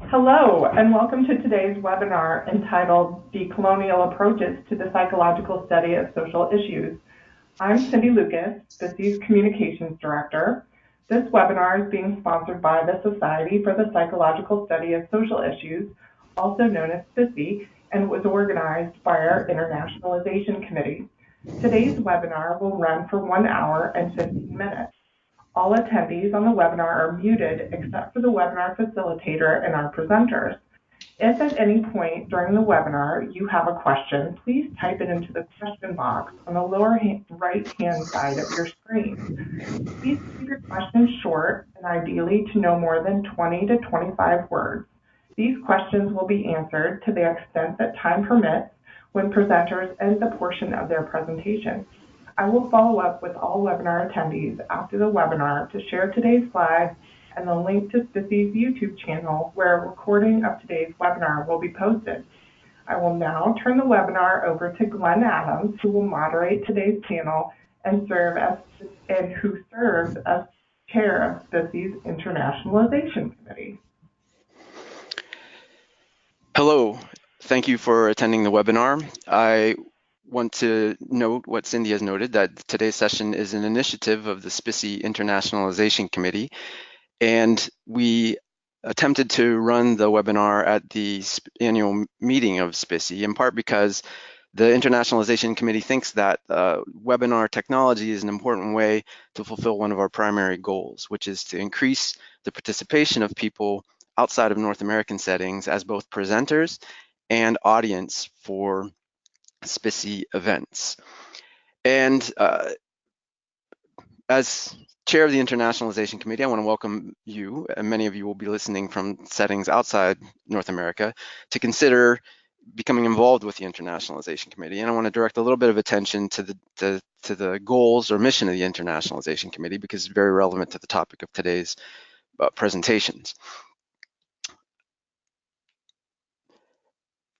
Hello, and welcome to today's webinar entitled Decolonial Approaches to the Psychological Study of Social Issues. I'm Cindy Lucas, SPSSI's Communications Director. This webinar is being sponsored by the Society for the Psychological Study of Social Issues, also known as SPSSI, and was organized by our Internationalization Committee. Today's webinar will run for 1 hour and 15 minutes. All attendees on the webinar are muted except for the webinar facilitator and our presenters. If at any point during the webinar you have a question, please type it into the question box on the lower right-hand side of your screen. Please keep your questions short and ideally to no more than 20 to 25 words. These questions will be answered to the extent that time permits when presenters end the portion of their presentation. I will follow up with all webinar attendees after the webinar to share today's slides and the link to SPSSI's YouTube channel where a recording of today's webinar will be posted. I will now turn the webinar over to Glenn Adams, who will moderate today's panel and who serves as chair of SPSSI's Internationalization Committee. Hello, thank you for attending the webinar. I want to note what Cindy has noted, that today's session is an initiative of the SPSSI Internationalization Committee, and we attempted to run the webinar at the annual meeting of SPSSI, in part because the Internationalization Committee thinks that webinar technology is an important way to fulfill one of our primary goals, which is to increase the participation of people outside of North American settings as both presenters and audience for SPSSI events. And as chair of the Internationalization Committee, I want to welcome you, and many of you will be listening from settings outside North America, to consider becoming involved with the Internationalization Committee. And I want to direct a little bit of attention to the goals or mission of the Internationalization Committee, because it's very relevant to the topic of today's presentations.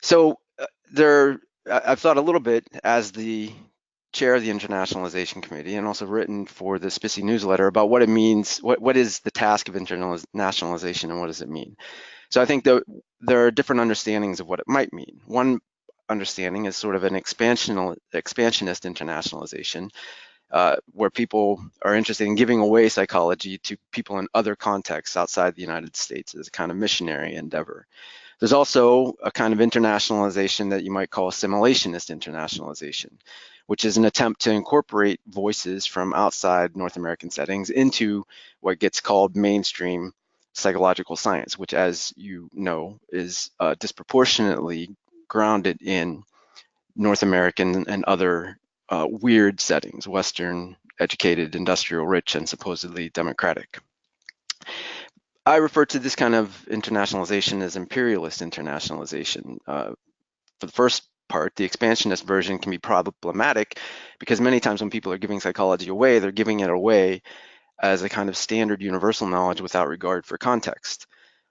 So I've thought a little bit as the chair of the Internationalization Committee, and also written for the SPSSI newsletter about what it means, what is the task of internationalization and what does it mean. So I think that there are different understandings of what it might mean. One understanding is sort of an expansionist internationalization, where people are interested in giving away psychology to people in other contexts outside the United States as a kind of missionary endeavor. There's also a kind of internationalization that you might call assimilationist internationalization, which is an attempt to incorporate voices from outside North American settings into what gets called mainstream psychological science, which, as you know, is disproportionately grounded in North American and other weird settings, Western, educated, industrial, rich, and supposedly democratic. I refer to this kind of internationalization as imperialist internationalization. For the first part, the expansionist version can be problematic because many times when people are giving psychology away, they're giving it away as a kind of standard universal knowledge without regard for context.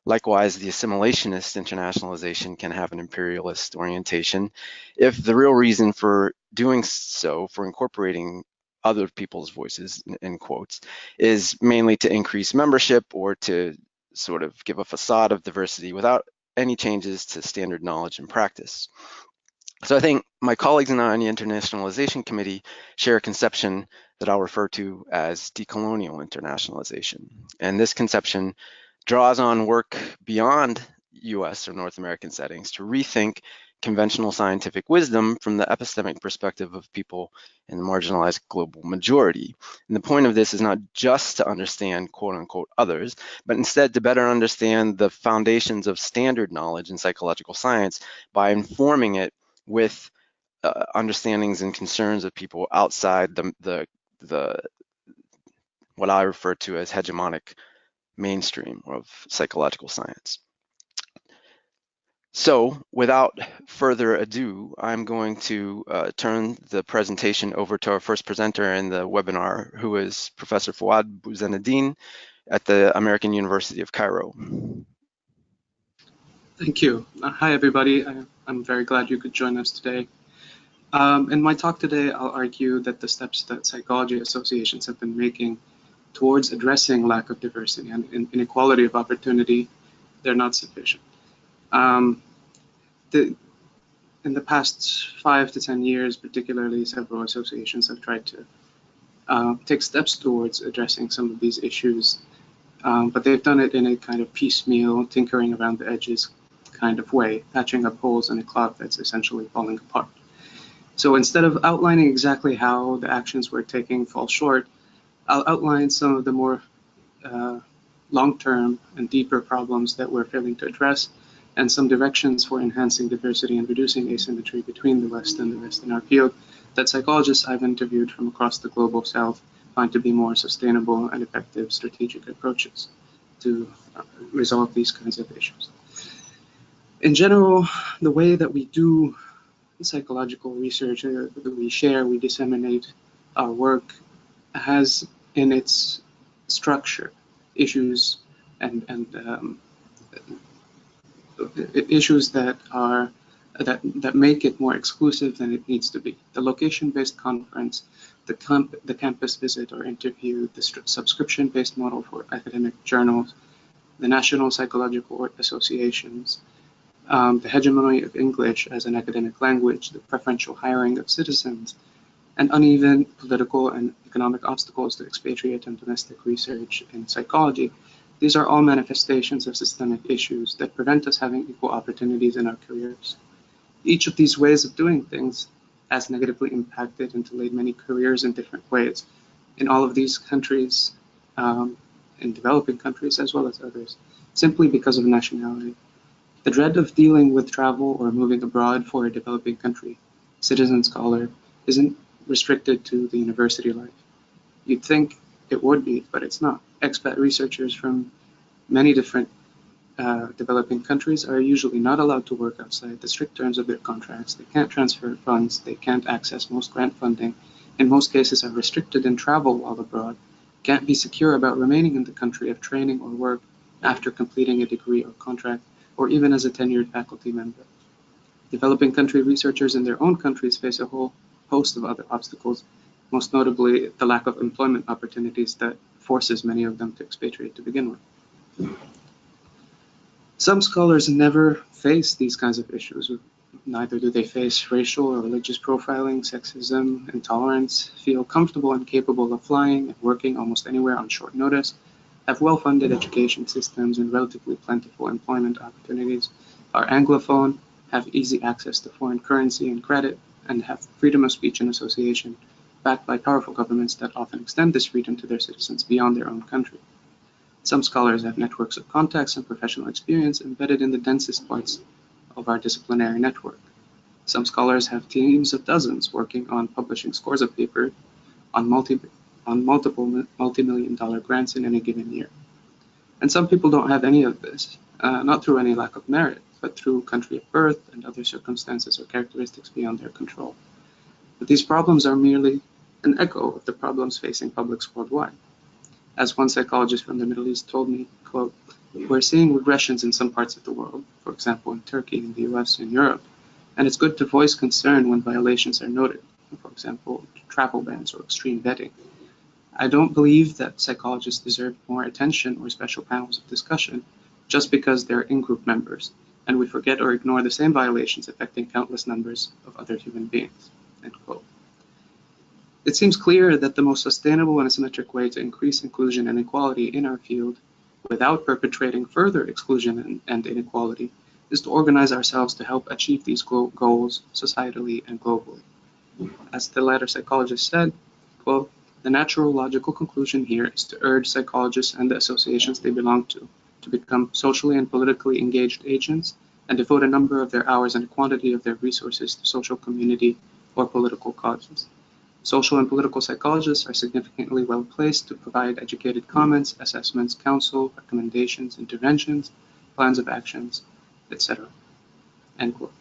Likewise, the assimilationist internationalization can have an imperialist orientation if the real reason for doing so, for incorporating other people's voices, in quotes, is mainly to increase membership or to sort of give a facade of diversity without any changes to standard knowledge and practice. So I think my colleagues and I on the Internationalization Committee share a conception that I'll refer to as decolonial internationalization. And this conception draws on work beyond US or North American settings to rethink conventional scientific wisdom from the epistemic perspective of people in the marginalized global majority. And the point of this is not just to understand quote unquote others, but instead to better understand the foundations of standard knowledge in psychological science by informing it with understandings and concerns of people outside the what I refer to as hegemonic mainstream of psychological science. So without further ado, I'm going to turn the presentation over to our first presenter in the webinar, who is Professor Fouad Bouzaneddine at the American University of Cairo. Thank you. Hi, everybody. I'm very glad you could join us today. In my talk today, I'll argue that the steps that psychology associations have been making towards addressing lack of diversity and inequality of opportunity they're not sufficient. In the past 5 to 10 years, particularly, several associations have tried to take steps towards addressing some of these issues, but they've done it in a kind of piecemeal, tinkering around the edges kind of way, patching up holes in a cloth that's essentially falling apart. So instead of outlining exactly how the actions we're taking fall short, I'll outline some of the more long-term and deeper problems that we're failing to address, and some directions for enhancing diversity and reducing asymmetry between the West and the rest in our field that psychologists I've interviewed from across the global South find to be more sustainable and effective strategic approaches to resolve these kinds of issues. In general, the way that we do psychological research, that we share, we disseminate our work, has in its structure issues and issues that make it more exclusive than it needs to be. The location-based conference, the campus visit or interview, the subscription-based model for academic journals, the national psychological associations, the hegemony of English as an academic language, the preferential hiring of citizens, and uneven political and economic obstacles to expatriate and domestic research in psychology. These are all manifestations of systemic issues that prevent us having equal opportunities in our careers. Each of these ways of doing things has negatively impacted and delayed many careers in different ways in all of these countries, in developing countries as well as others, simply because of nationality. The dread of dealing with travel or moving abroad for a developing country citizen scholar isn't restricted to the university life. You'd think it would be, but it's not. Expat researchers from many different developing countries are usually not allowed to work outside the strict terms of their contracts. They can't transfer funds. They can't access most grant funding. In most cases, are restricted in travel while abroad. Can't be secure about remaining in the country of training or work after completing a degree or contract, or even as a tenured faculty member. Developing country researchers in their own countries face a whole host of other obstacles, most notably the lack of employment opportunities that forces many of them to expatriate to begin with. Some scholars never face these kinds of issues. Neither do they face racial or religious profiling, sexism, intolerance, feel comfortable and capable of flying and working almost anywhere on short notice, have well-funded education systems and relatively plentiful employment opportunities, are Anglophone, have easy access to foreign currency and credit, and have freedom of speech and association, backed by powerful governments that often extend this freedom to their citizens beyond their own country. Some scholars have networks of contacts and professional experience embedded in the densest parts of our disciplinary network. Some scholars have teams of dozens working on publishing scores of papers on multiple multi-million-dollar grants in any given year. And some people don't have any of this, not through any lack of merit, but through country of birth and other circumstances or characteristics beyond their control. But these problems are merely an echo of the problems facing publics worldwide. As one psychologist from the Middle East told me, quote, "We're seeing regressions in some parts of the world, for example in Turkey, in the US, in Europe, and it's good to voice concern when violations are noted, for example, travel bans or extreme vetting. I don't believe that psychologists deserve more attention or special panels of discussion just because they're in-group members, and we forget or ignore the same violations affecting countless numbers of other human beings." End quote. It seems clear that the most sustainable and asymmetric way to increase inclusion and equality in our field without perpetrating further exclusion and inequality is to organize ourselves to help achieve these goals societally and globally. As the latter psychologist said, quote, "The natural logical conclusion here is to urge psychologists and the associations they belong to become socially and politically engaged agents and devote a number of their hours and a quantity of their resources to social, community, or political causes. Social and political psychologists are significantly well placed to provide educated comments, assessments, counsel, recommendations, interventions, plans of actions, etc." End quote.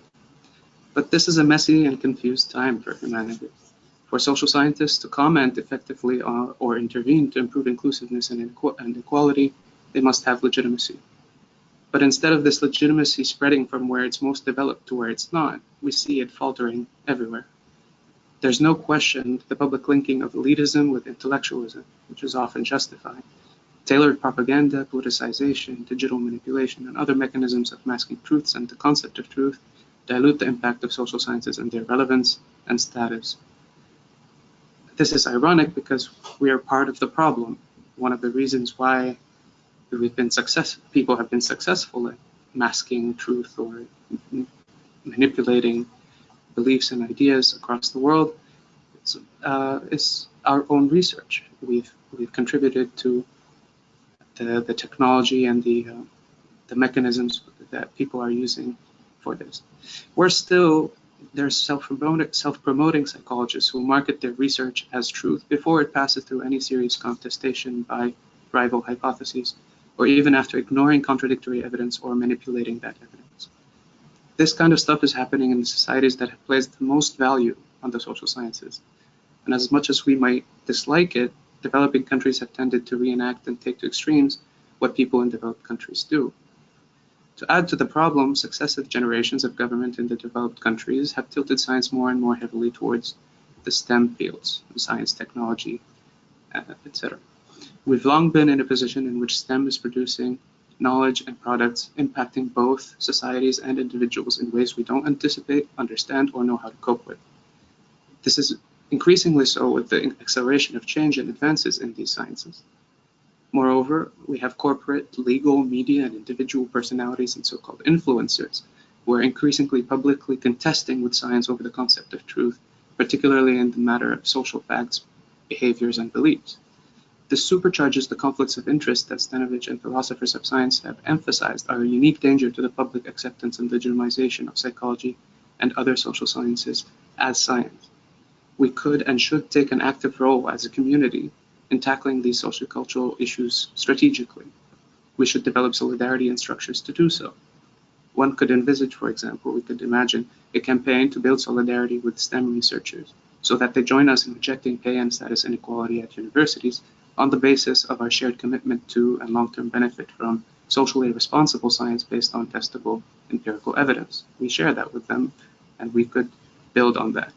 But this is a messy and confused time for humanity. For social scientists to comment effectively or intervene to improve inclusiveness and equality, they must have legitimacy. But instead of this legitimacy spreading from where it's most developed to where it's not, we see it faltering everywhere. There's no question the public linking of elitism with intellectualism, which is often justified, Tailored propaganda, politicization, digital manipulation, and other mechanisms of masking truths and the concept of truth dilute the impact of social sciences and their relevance and status. This is ironic because we are part of the problem. One of the reasons why people have been successful at masking truth or manipulating beliefs and ideas across the world is our own research. We've contributed to the technology and the mechanisms that people are using for this. There's self-promoting psychologists who market their research as truth before it passes through any serious contestation by rival hypotheses, or even after ignoring contradictory evidence or manipulating that evidence. This kind of stuff is happening in societies that have placed the most value on the social sciences. And as much as we might dislike it, developing countries have tended to reenact and take to extremes what people in developed countries do. To add to the problem, successive generations of government in the developed countries have tilted science more and more heavily towards the STEM fields, science, technology, etc. We've long been in a position in which STEM is producing knowledge and products impacting both societies and individuals in ways we don't anticipate, understand, or know how to cope with. This is increasingly so with the acceleration of change and advances in these sciences. Moreover, we have corporate, legal, media, and individual personalities and so-called influencers who are increasingly publicly contesting with science over the concept of truth, particularly in the matter of social facts, behaviors, and beliefs. This supercharges the conflicts of interest that Stanovich and philosophers of science have emphasized are a unique danger to the public acceptance and legitimization of psychology and other social sciences as science. We could and should take an active role as a community in tackling these sociocultural issues strategically. We should develop solidarity and structures to do so. One could envisage, for example, we could imagine a campaign to build solidarity with STEM researchers so that they join us in rejecting pay and status inequality at universities on the basis of our shared commitment to and long-term benefit from socially responsible science based on testable empirical evidence. We share that with them, and we could build on that.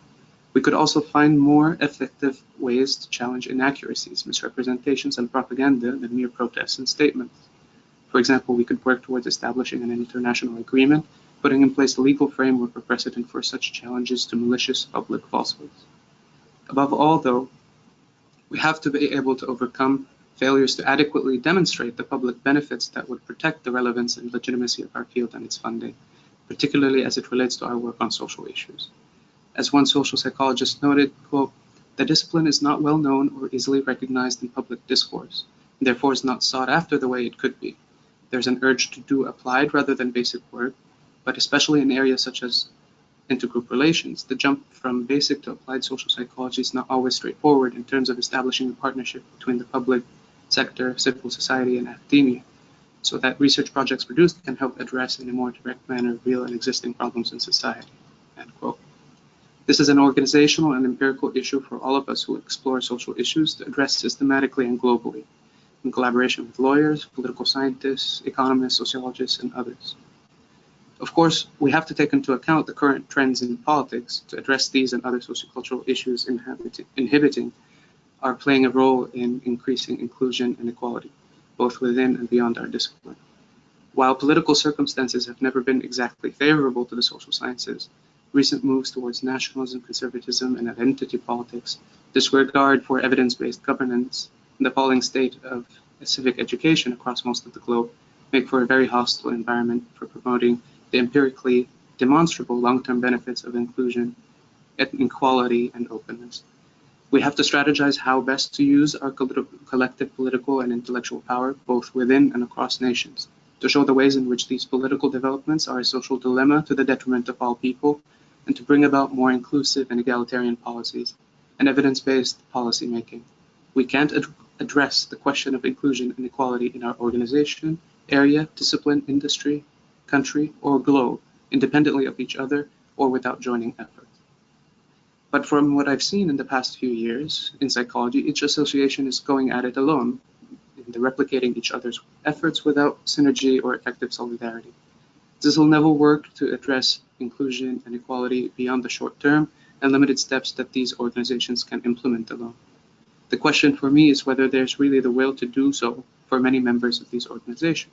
We could also find more effective ways to challenge inaccuracies, misrepresentations, and propaganda than mere protests and statements. For example, we could work towards establishing an international agreement, putting in place a legal framework or precedent for such challenges to malicious public falsehoods. Above all, though, we have to be able to overcome failures to adequately demonstrate the public benefits that would protect the relevance and legitimacy of our field and its funding, particularly as it relates to our work on social issues. As one social psychologist noted, quote, "The discipline is not well known or easily recognized in public discourse, and therefore is not sought after the way it could be. There's an urge to do applied rather than basic work, but especially in areas such as intergroup relations, the jump from basic to applied social psychology is not always straightforward in terms of establishing a partnership between the public sector, civil society, and academia, so that research projects produced can help address in a more direct manner real and existing problems in society." End quote. This is an organizational and empirical issue for all of us who explore social issues to address systematically and globally, in collaboration with lawyers, political scientists, economists, sociologists, and others. Of course, we have to take into account the current trends in politics to address these and other sociocultural issues inhibiting are playing a role in increasing inclusion and equality, both within and beyond our discipline. While political circumstances have never been exactly favorable to the social sciences, recent moves towards nationalism, conservatism, and identity politics, disregard for evidence-based governance, and the falling state of civic education across most of the globe make for a very hostile environment for promoting the empirically demonstrable long-term benefits of inclusion, equality, and openness. We have to strategize how best to use our collective political and intellectual power, both within and across nations, to show the ways in which these political developments are a social dilemma to the detriment of all people, and to bring about more inclusive and egalitarian policies and evidence-based policy making. We can't address the question of inclusion and equality in our organization, area, discipline, industry, country, or globe, independently of each other or without joining efforts. But from what I've seen in the past few years in psychology, each association is going at it alone, replicating each other's efforts without synergy or effective solidarity. This will never work to address inclusion and equality beyond the short term and limited steps that these organizations can implement alone. The question for me is whether there's really the will to do so for many members of these organizations.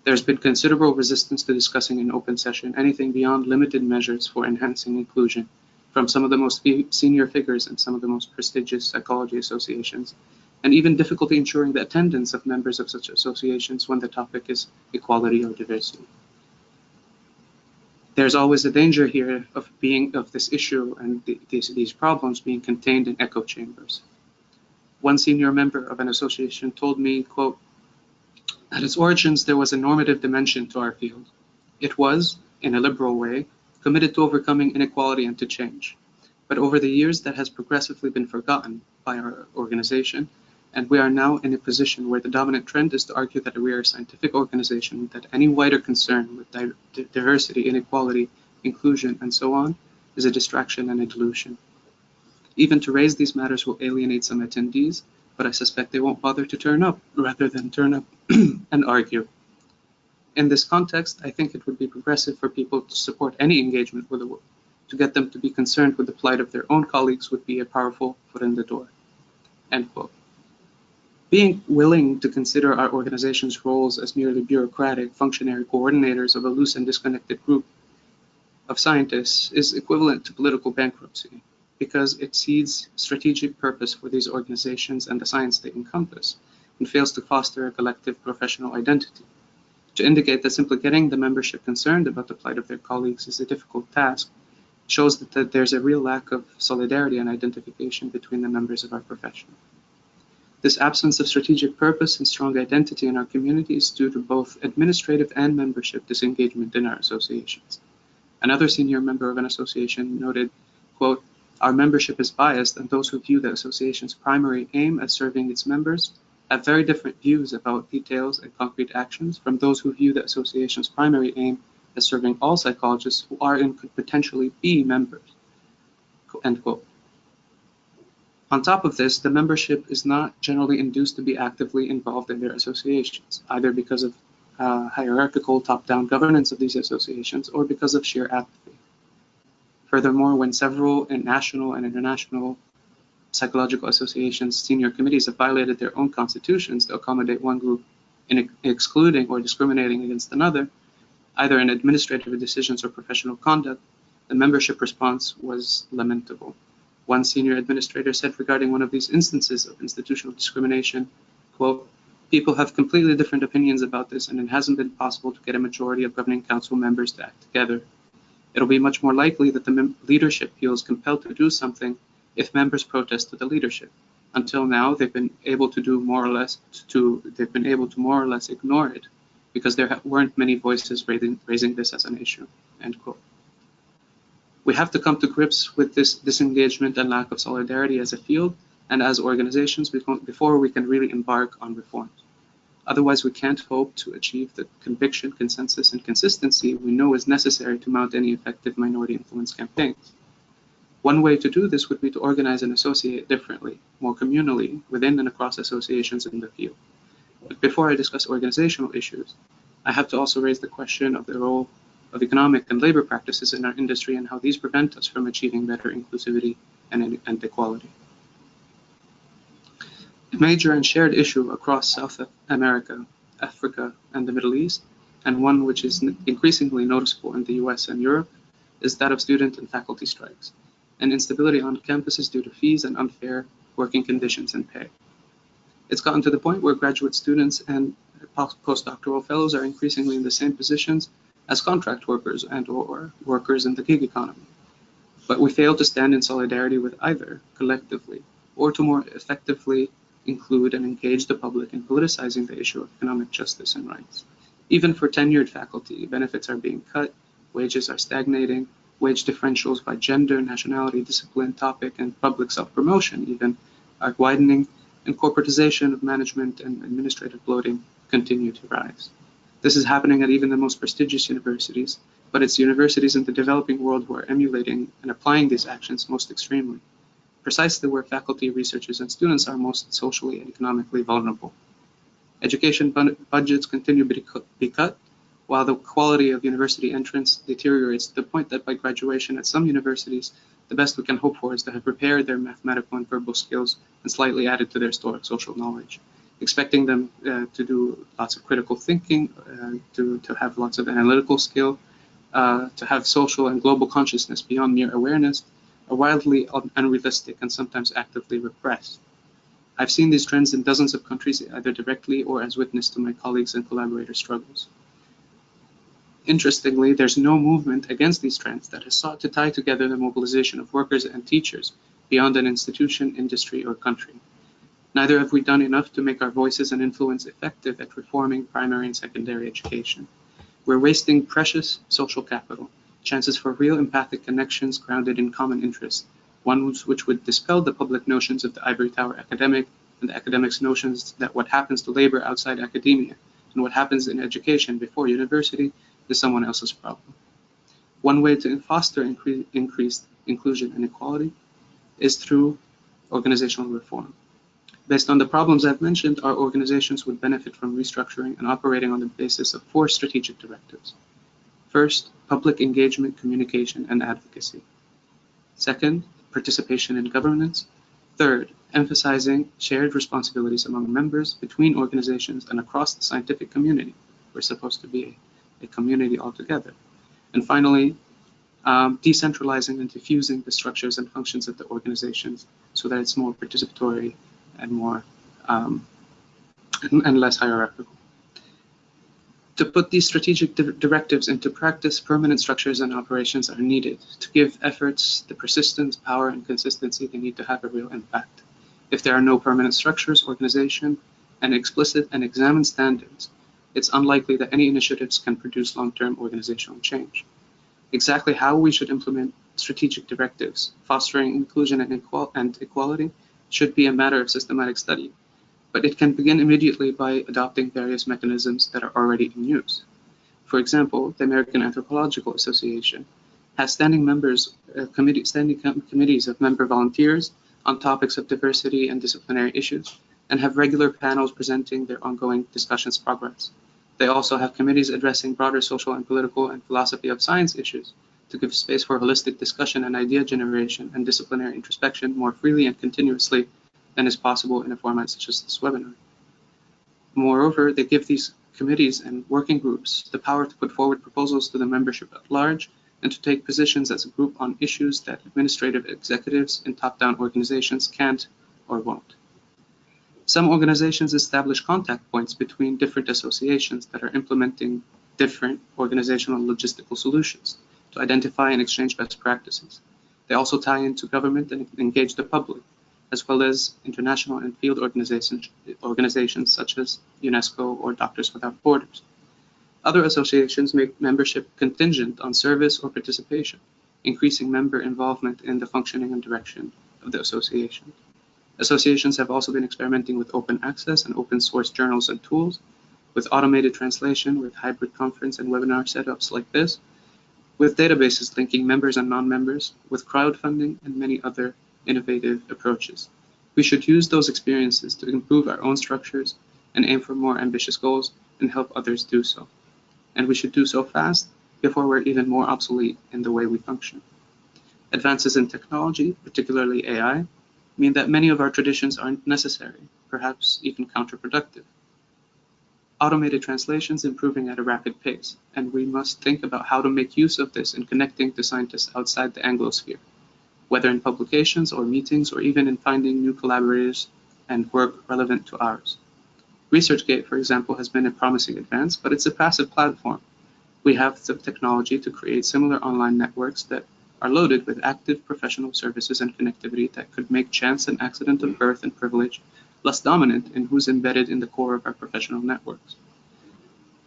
There's been considerable resistance to discussing in open session anything beyond limited measures for enhancing inclusion from some of the most senior figures in some of the most prestigious psychology associations, and even difficulty ensuring the attendance of members of such associations when the topic is equality or diversity. There's always a danger here of this issue and these problems being contained in echo chambers. One senior member of an association told me, quote, "At its origins, there was a normative dimension to our field. It was, in a liberal way, committed to overcoming inequality and to change. But over the years, that has progressively been forgotten by our organization, and we are now in a position where the dominant trend is to argue that we are a scientific organization, that any wider concern with diversity, inequality, inclusion, and so on is a distraction and a delusion. Even to raise these matters will alienate some attendees, but I suspect they won't bother to turn up rather than turn up and argue. In this context, I think it would be progressive for people to support any engagement with the world. To get them to be concerned with the plight of their own colleagues would be a powerful foot in the door." End quote. Being willing to consider our organization's roles as merely bureaucratic, functionary coordinators of a loose and disconnected group of scientists is equivalent to political bankruptcy, because it cedes strategic purpose for these organizations and the science they encompass, and fails to foster a collective professional identity. To indicate that simply getting the membership concerned about the plight of their colleagues is a difficult task shows that there's a real lack of solidarity and identification between the members of our profession. This absence of strategic purpose and strong identity in our community is due to both administrative and membership disengagement in our associations. Another senior member of an association noted, quote, "Our membership is biased, and those who view the association's primary aim as serving its members have very different views about details and concrete actions from those who view the association's primary aim as serving all psychologists who are and could potentially be members." End quote. On top of this, the membership is not generally induced to be actively involved in their associations, either because of hierarchical top-down governance of these associations or because of sheer apathy. Furthermore, when several national and international psychological associations' senior committees have violated their own constitutions to accommodate one group in excluding or discriminating against another, either in administrative decisions or professional conduct, the membership response was lamentable. One senior administrator said regarding one of these instances of institutional discrimination, quote, "People have completely different opinions about this, and it hasn't been possible to get a majority of governing council members to act together. It'll be much more likely that the leadership feels compelled to do something if members protest to the leadership. Until now, they've been able to more or less ignore it because there weren't many voices raising this as an issue." End quote. We have to come to grips with this disengagement and lack of solidarity as a field and as organizations before we can really embark on reforms. Otherwise, we can't hope to achieve the conviction, consensus, and consistency we know is necessary to mount any effective minority influence campaigns. One way to do this would be to organize and associate differently, more communally, within and across associations in the field. But before I discuss organizational issues, I have to also raise the question of the role of economic and labor practices in our industry and how these prevent us from achieving better inclusivity and equality. A major and shared issue across South America, Africa, and the Middle East, and one which is increasingly noticeable in the US and Europe, is that of student and faculty strikes, and instability on campuses due to fees and unfair working conditions and pay. It's gotten to the point where graduate students and postdoctoral fellows are increasingly in the same positions as contract workers and or workers in the gig economy. But we fail to stand in solidarity with either collectively or to more effectively include and engage the public in politicizing the issue of economic justice and rights. Even for tenured faculty, benefits are being cut, wages are stagnating, wage differentials by gender, nationality, discipline, topic, and public self-promotion even are widening, and corporatization of management and administrative bloating continue to rise. This is happening at even the most prestigious universities, but it's universities in the developing world who are emulating and applying these actions most extremely, precisely where faculty, researchers, and students are most socially and economically vulnerable. Education budgets continue to be cut, while the quality of university entrance deteriorates to the point that by graduation at some universities, the best we can hope for is to have repaired their mathematical and verbal skills and slightly added to their historic social knowledge. Expecting them to do lots of critical thinking, to have lots of analytical skill, to have social and global consciousness beyond mere awareness, are wildly unrealistic and sometimes actively repressed. I've seen these trends in dozens of countries, either directly or as witness to my colleagues' and collaborators' struggles. Interestingly, there's no movement against these trends that has sought to tie together the mobilization of workers and teachers beyond an institution, industry, or country. Neither have we done enough to make our voices and influence effective at reforming primary and secondary education. We're wasting precious social capital, chances for real empathic connections grounded in common interests, ones which would dispel the public notions of the ivory tower academic and the academic's notions that what happens to labor outside academia and what happens in education before university is someone else's problem. One way to foster increased inclusion and equality is through organizational reform. Based on the problems I've mentioned, our organizations would benefit from restructuring and operating on the basis of 4 strategic directives. First, public engagement, communication, and advocacy. Second, participation in governance. Third, emphasizing shared responsibilities among members, between organizations, and across the scientific community. We're supposed to be a community altogether. And finally, decentralizing and diffusing the structures and functions of the organizations so that it's more participatory and more and less hierarchical. To put these strategic directives into practice, permanent structures and operations are needed to give efforts the persistence, power, and consistency they need to have a real impact. If there are no permanent structures, organization, and explicit and examined standards, it's unlikely that any initiatives can produce long-term organizational change. Exactly how we should implement strategic directives, fostering inclusion and equality, should be a matter of systematic study, but it can begin immediately by adopting various mechanisms that are already in use. For example, the American Anthropological Association has standing committees of member volunteers on topics of diversity and disciplinary issues, and have regular panels presenting their ongoing discussions progress. They also have committees addressing broader social and political and philosophy of science issues to give space for holistic discussion and idea generation and disciplinary introspection more freely and continuously than is possible in a format such as this webinar. Moreover, they give these committees and working groups the power to put forward proposals to the membership at large and to take positions as a group on issues that administrative executives in top-down organizations can't or won't. Some organizations establish contact points between different associations that are implementing different organizational logistical solutions to identify and exchange best practices. They also tie into government and engage the public, as well as international and field organizations such as UNESCO or Doctors Without Borders. Other associations make membership contingent on service or participation, increasing member involvement in the functioning and direction of the association. Associations have also been experimenting with open access and open source journals and tools, with automated translation, with hybrid conference and webinar setups like this, with databases linking members and non-members, with crowdfunding and many other innovative approaches. We should use those experiences to improve our own structures and aim for more ambitious goals and help others do so. And we should do so fast before we're even more obsolete in the way we function. Advances in technology, particularly AI, mean that many of our traditions aren't necessary, perhaps even counterproductive. Automated translations improving at a rapid pace, and we must think about how to make use of this in connecting to scientists outside the Anglosphere, whether in publications or meetings or even in finding new collaborators and work relevant to ours. ResearchGate, for example, has been a promising advance, but it's a passive platform. We have the technology to create similar online networks that are loaded with active professional services and connectivity that could make chance and accident of birth and privilege less dominant in who's embedded in the core of our professional networks.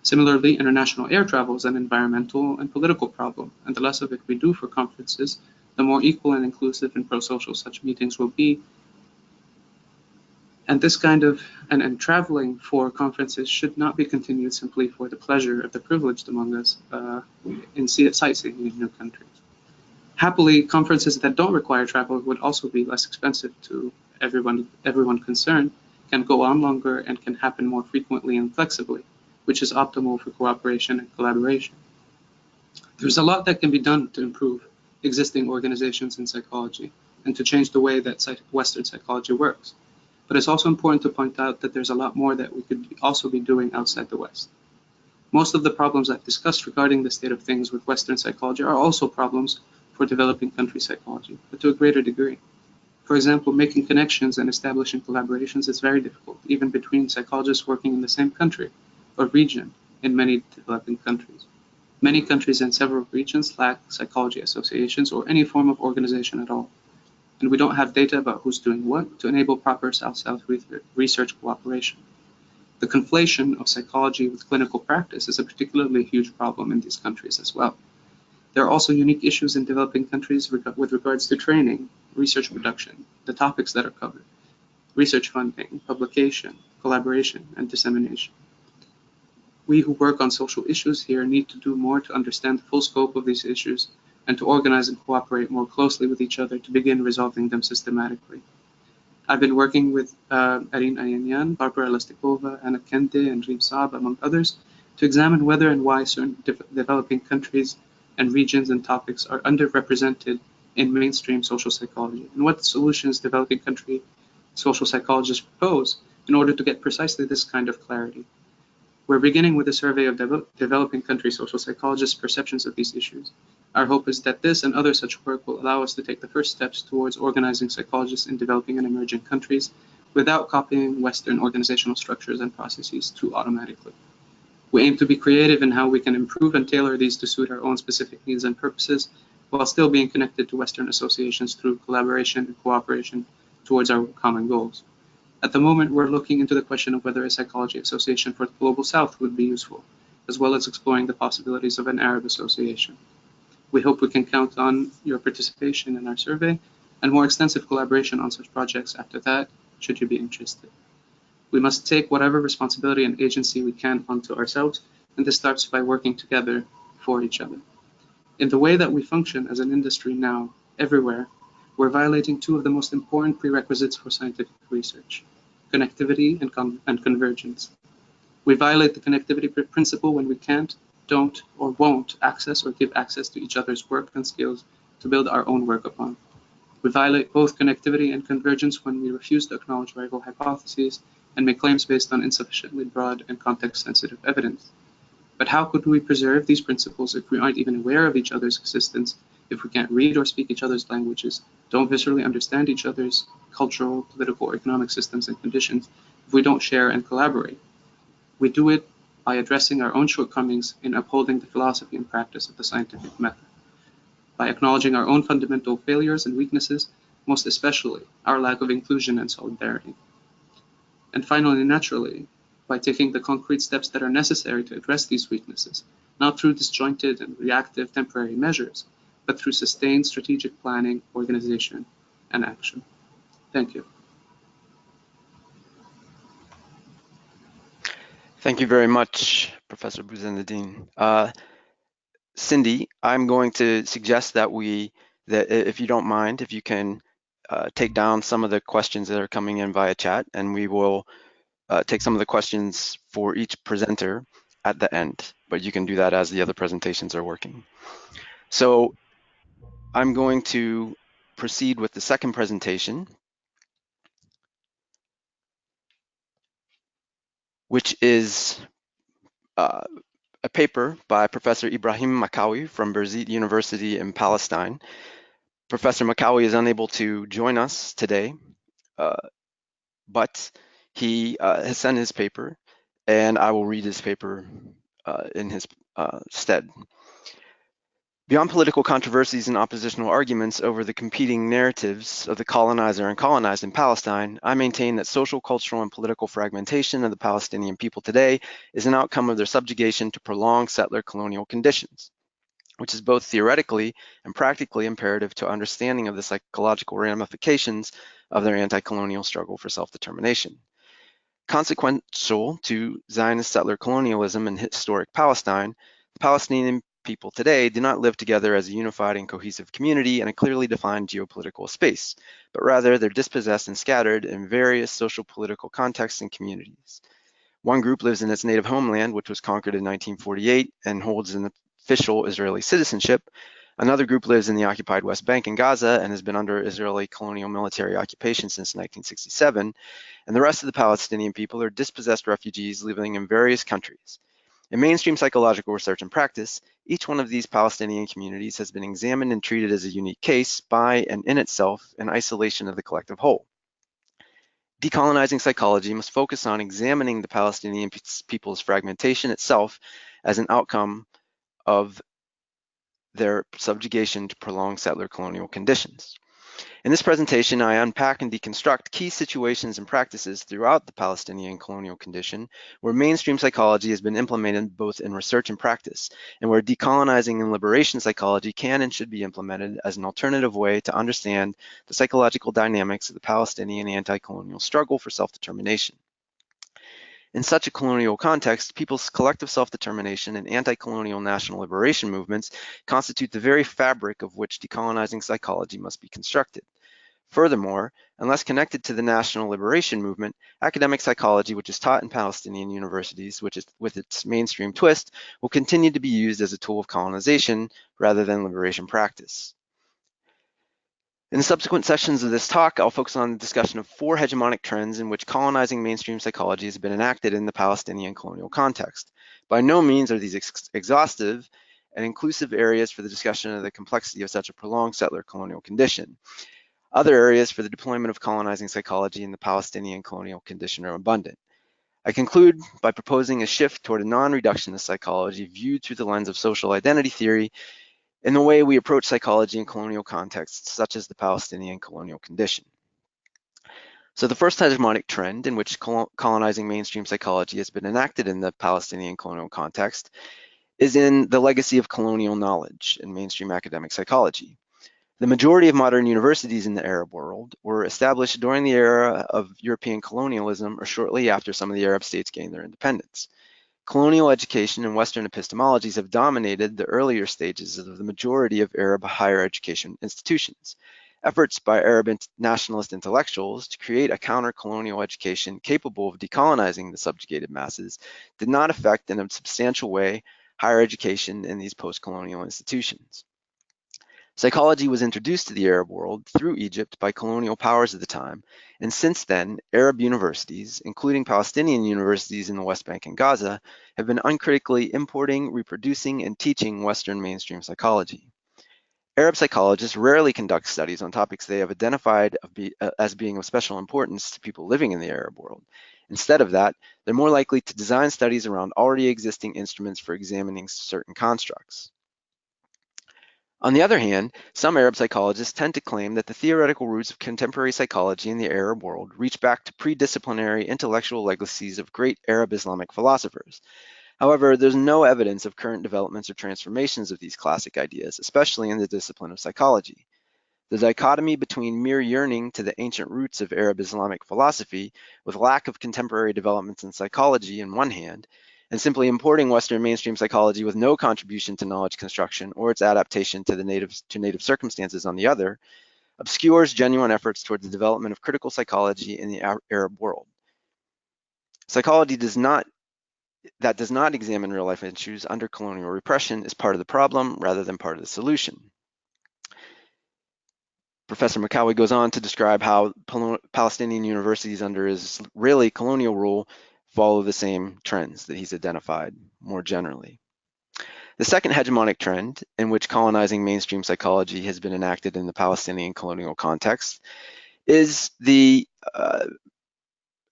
Similarly, international air travel is an environmental and political problem, and the less of it we do for conferences, the more equal and inclusive and pro-social such meetings will be. And this kind of, and traveling for conferences should not be continued simply for the pleasure of the privileged among us in sightseeing in new countries. Happily, conferences that don't require travel would also be less expensive to everyone concerned, can go on longer, and can happen more frequently and flexibly, which is optimal for cooperation and collaboration. There's a lot that can be done to improve existing organizations in psychology and to change the way that Western psychology works. But it's also important to point out that there's a lot more that we could also be doing outside the West. Most of the problems I've discussed regarding the state of things with Western psychology are also problems for developing country psychology, but to a greater degree. For example, making connections and establishing collaborations is very difficult, even between psychologists working in the same country or region in many developing countries. Many countries and several regions lack psychology associations or any form of organization at all. And we don't have data about who's doing what to enable proper South-South research cooperation. The conflation of psychology with clinical practice is a particularly huge problem in these countries as well. There are also unique issues in developing countries with regards to training, research production, the topics that are covered, research funding, publication, collaboration, and dissemination. We who work on social issues here need to do more to understand the full scope of these issues and to organize and cooperate more closely with each other to begin resolving them systematically. I've been working with Erin Ayanyan, Barbara Lastikova, Anna Kente, and Reem Saab, among others, to examine whether and why certain developing countries and regions and topics are underrepresented in mainstream social psychology, and what solutions developing country social psychologists propose in order to get precisely this kind of clarity. We're beginning with a survey of developing country social psychologists' perceptions of these issues. Our hope is that this and other such work will allow us to take the first steps towards organizing psychologists in developing and emerging countries without copying Western organizational structures and processes too automatically. We aim to be creative in how we can improve and tailor these to suit our own specific needs and purposes, while still being connected to Western associations through collaboration and cooperation towards our common goals. At the moment, we're looking into the question of whether a psychology association for the Global South would be useful, as well as exploring the possibilities of an Arab association. We hope we can count on your participation in our survey and more extensive collaboration on such projects after that, should you be interested. We must take whatever responsibility and agency we can onto ourselves, and this starts by working together for each other. In the way that we function as an industry now, everywhere, we're violating two of the most important prerequisites for scientific research: connectivity and convergence. We violate the connectivity principle when we can't, don't, or won't access or give access to each other's work and skills to build our own work upon. We violate both connectivity and convergence when we refuse to acknowledge rival hypotheses and make claims based on insufficiently broad and context-sensitive evidence. But how could we preserve these principles if we aren't even aware of each other's existence, if we can't read or speak each other's languages, don't viscerally understand each other's cultural, political, or economic systems and conditions, if we don't share and collaborate? We do it by addressing our own shortcomings in upholding the philosophy and practice of the scientific method, by acknowledging our own fundamental failures and weaknesses, most especially our lack of inclusion and solidarity. And finally, naturally, by taking the concrete steps that are necessary to address these weaknesses, not through disjointed and reactive temporary measures, but through sustained strategic planning, organization, and action. Thank you. Thank you very much, Professor Bouzenedine. Cindy, I'm going to suggest that if you don't mind, if you can take down some of the questions that are coming in via chat, and we will take some of the questions for each presenter at the end, but you can do that as the other presentations are working. So I'm going to proceed with the second presentation, which is a paper by Professor Ibrahim Makawi from Birzeit University in Palestine. Professor Makawi is unable to join us today, but he has sent his paper, and I will read his paper in his stead. Beyond political controversies and oppositional arguments over the competing narratives of the colonizer and colonized in Palestine, I maintain that social, cultural, and political fragmentation of the Palestinian people today is an outcome of their subjugation to prolonged settler colonial conditions, which is both theoretically and practically imperative to understanding of the psychological ramifications of their anti-colonial struggle for self-determination. Consequential to Zionist settler colonialism in historic Palestine, the Palestinian people today do not live together as a unified and cohesive community in a clearly defined geopolitical space, but rather they're dispossessed and scattered in various social political contexts and communities. One group lives in its native homeland, which was conquered in 1948 and holds an official Israeli citizenship. Another group lives in the occupied West Bank and Gaza and has been under Israeli colonial military occupation since 1967, and the rest of the Palestinian people are dispossessed refugees living in various countries. In mainstream psychological research and practice, each one of these Palestinian communities has been examined and treated as a unique case by and in itself in isolation of the collective whole. Decolonizing psychology must focus on examining the Palestinian people's fragmentation itself as an outcome of their subjugation to prolonged settler colonial conditions. In this presentation, I unpack and deconstruct key situations and practices throughout the Palestinian colonial condition where mainstream psychology has been implemented both in research and practice, and where decolonizing and liberation psychology can and should be implemented as an alternative way to understand the psychological dynamics of the Palestinian anti-colonial struggle for self-determination. In such a colonial context, people's collective self-determination and anti-colonial national liberation movements constitute the very fabric of which decolonizing psychology must be constructed. Furthermore, unless connected to the national liberation movement, academic psychology, which is taught in Palestinian universities, which is with its mainstream twist, will continue to be used as a tool of colonization rather than liberation practice. In the subsequent sessions of this talk, I'll focus on the discussion of 4 hegemonic trends in which colonizing mainstream psychology has been enacted in the Palestinian colonial context. By no means are these exhaustive and inclusive areas for the discussion of the complexity of such a prolonged settler colonial condition. Other areas for the deployment of colonizing psychology in the Palestinian colonial condition are abundant. I conclude by proposing a shift toward a non-reductionist psychology viewed through the lens of social identity theory in the way we approach psychology in colonial contexts, such as the Palestinian colonial condition. So the first hegemonic trend in which colonizing mainstream psychology has been enacted in the Palestinian colonial context is in the legacy of colonial knowledge in mainstream academic psychology. The majority of modern universities in the Arab world were established during the era of European colonialism or shortly after some of the Arab states gained their independence. Colonial education and Western epistemologies have dominated the earlier stages of the majority of Arab higher education institutions. Efforts by Arab nationalist intellectuals to create a counter-colonial education capable of decolonizing the subjugated masses did not affect in a substantial way higher education in these post-colonial institutions. Psychology was introduced to the Arab world through Egypt by colonial powers at the time, and since then, Arab universities, including Palestinian universities in the West Bank and Gaza, have been uncritically importing, reproducing, and teaching Western mainstream psychology. Arab psychologists rarely conduct studies on topics they have identified as being of special importance to people living in the Arab world. Instead of that, they're more likely to design studies around already existing instruments for examining certain constructs. On the other hand, some Arab psychologists tend to claim that the theoretical roots of contemporary psychology in the Arab world reach back to pre-disciplinary intellectual legacies of great Arab Islamic philosophers. However, there's no evidence of current developments or transformations of these classic ideas, especially in the discipline of psychology. The dichotomy between mere yearning to the ancient roots of Arab Islamic philosophy with lack of contemporary developments in psychology on one hand, and simply importing Western mainstream psychology with no contribution to knowledge construction or its adaptation to native circumstances on the other, obscures genuine efforts toward the development of critical psychology in the Arab world. Psychology that does not examine real-life issues under colonial repression is part of the problem rather than part of the solution. Professor McCowie goes on to describe how Palestinian universities under Israeli colonial rule follow the same trends that he's identified more generally. The second hegemonic trend in which colonizing mainstream psychology has been enacted in the Palestinian colonial context is the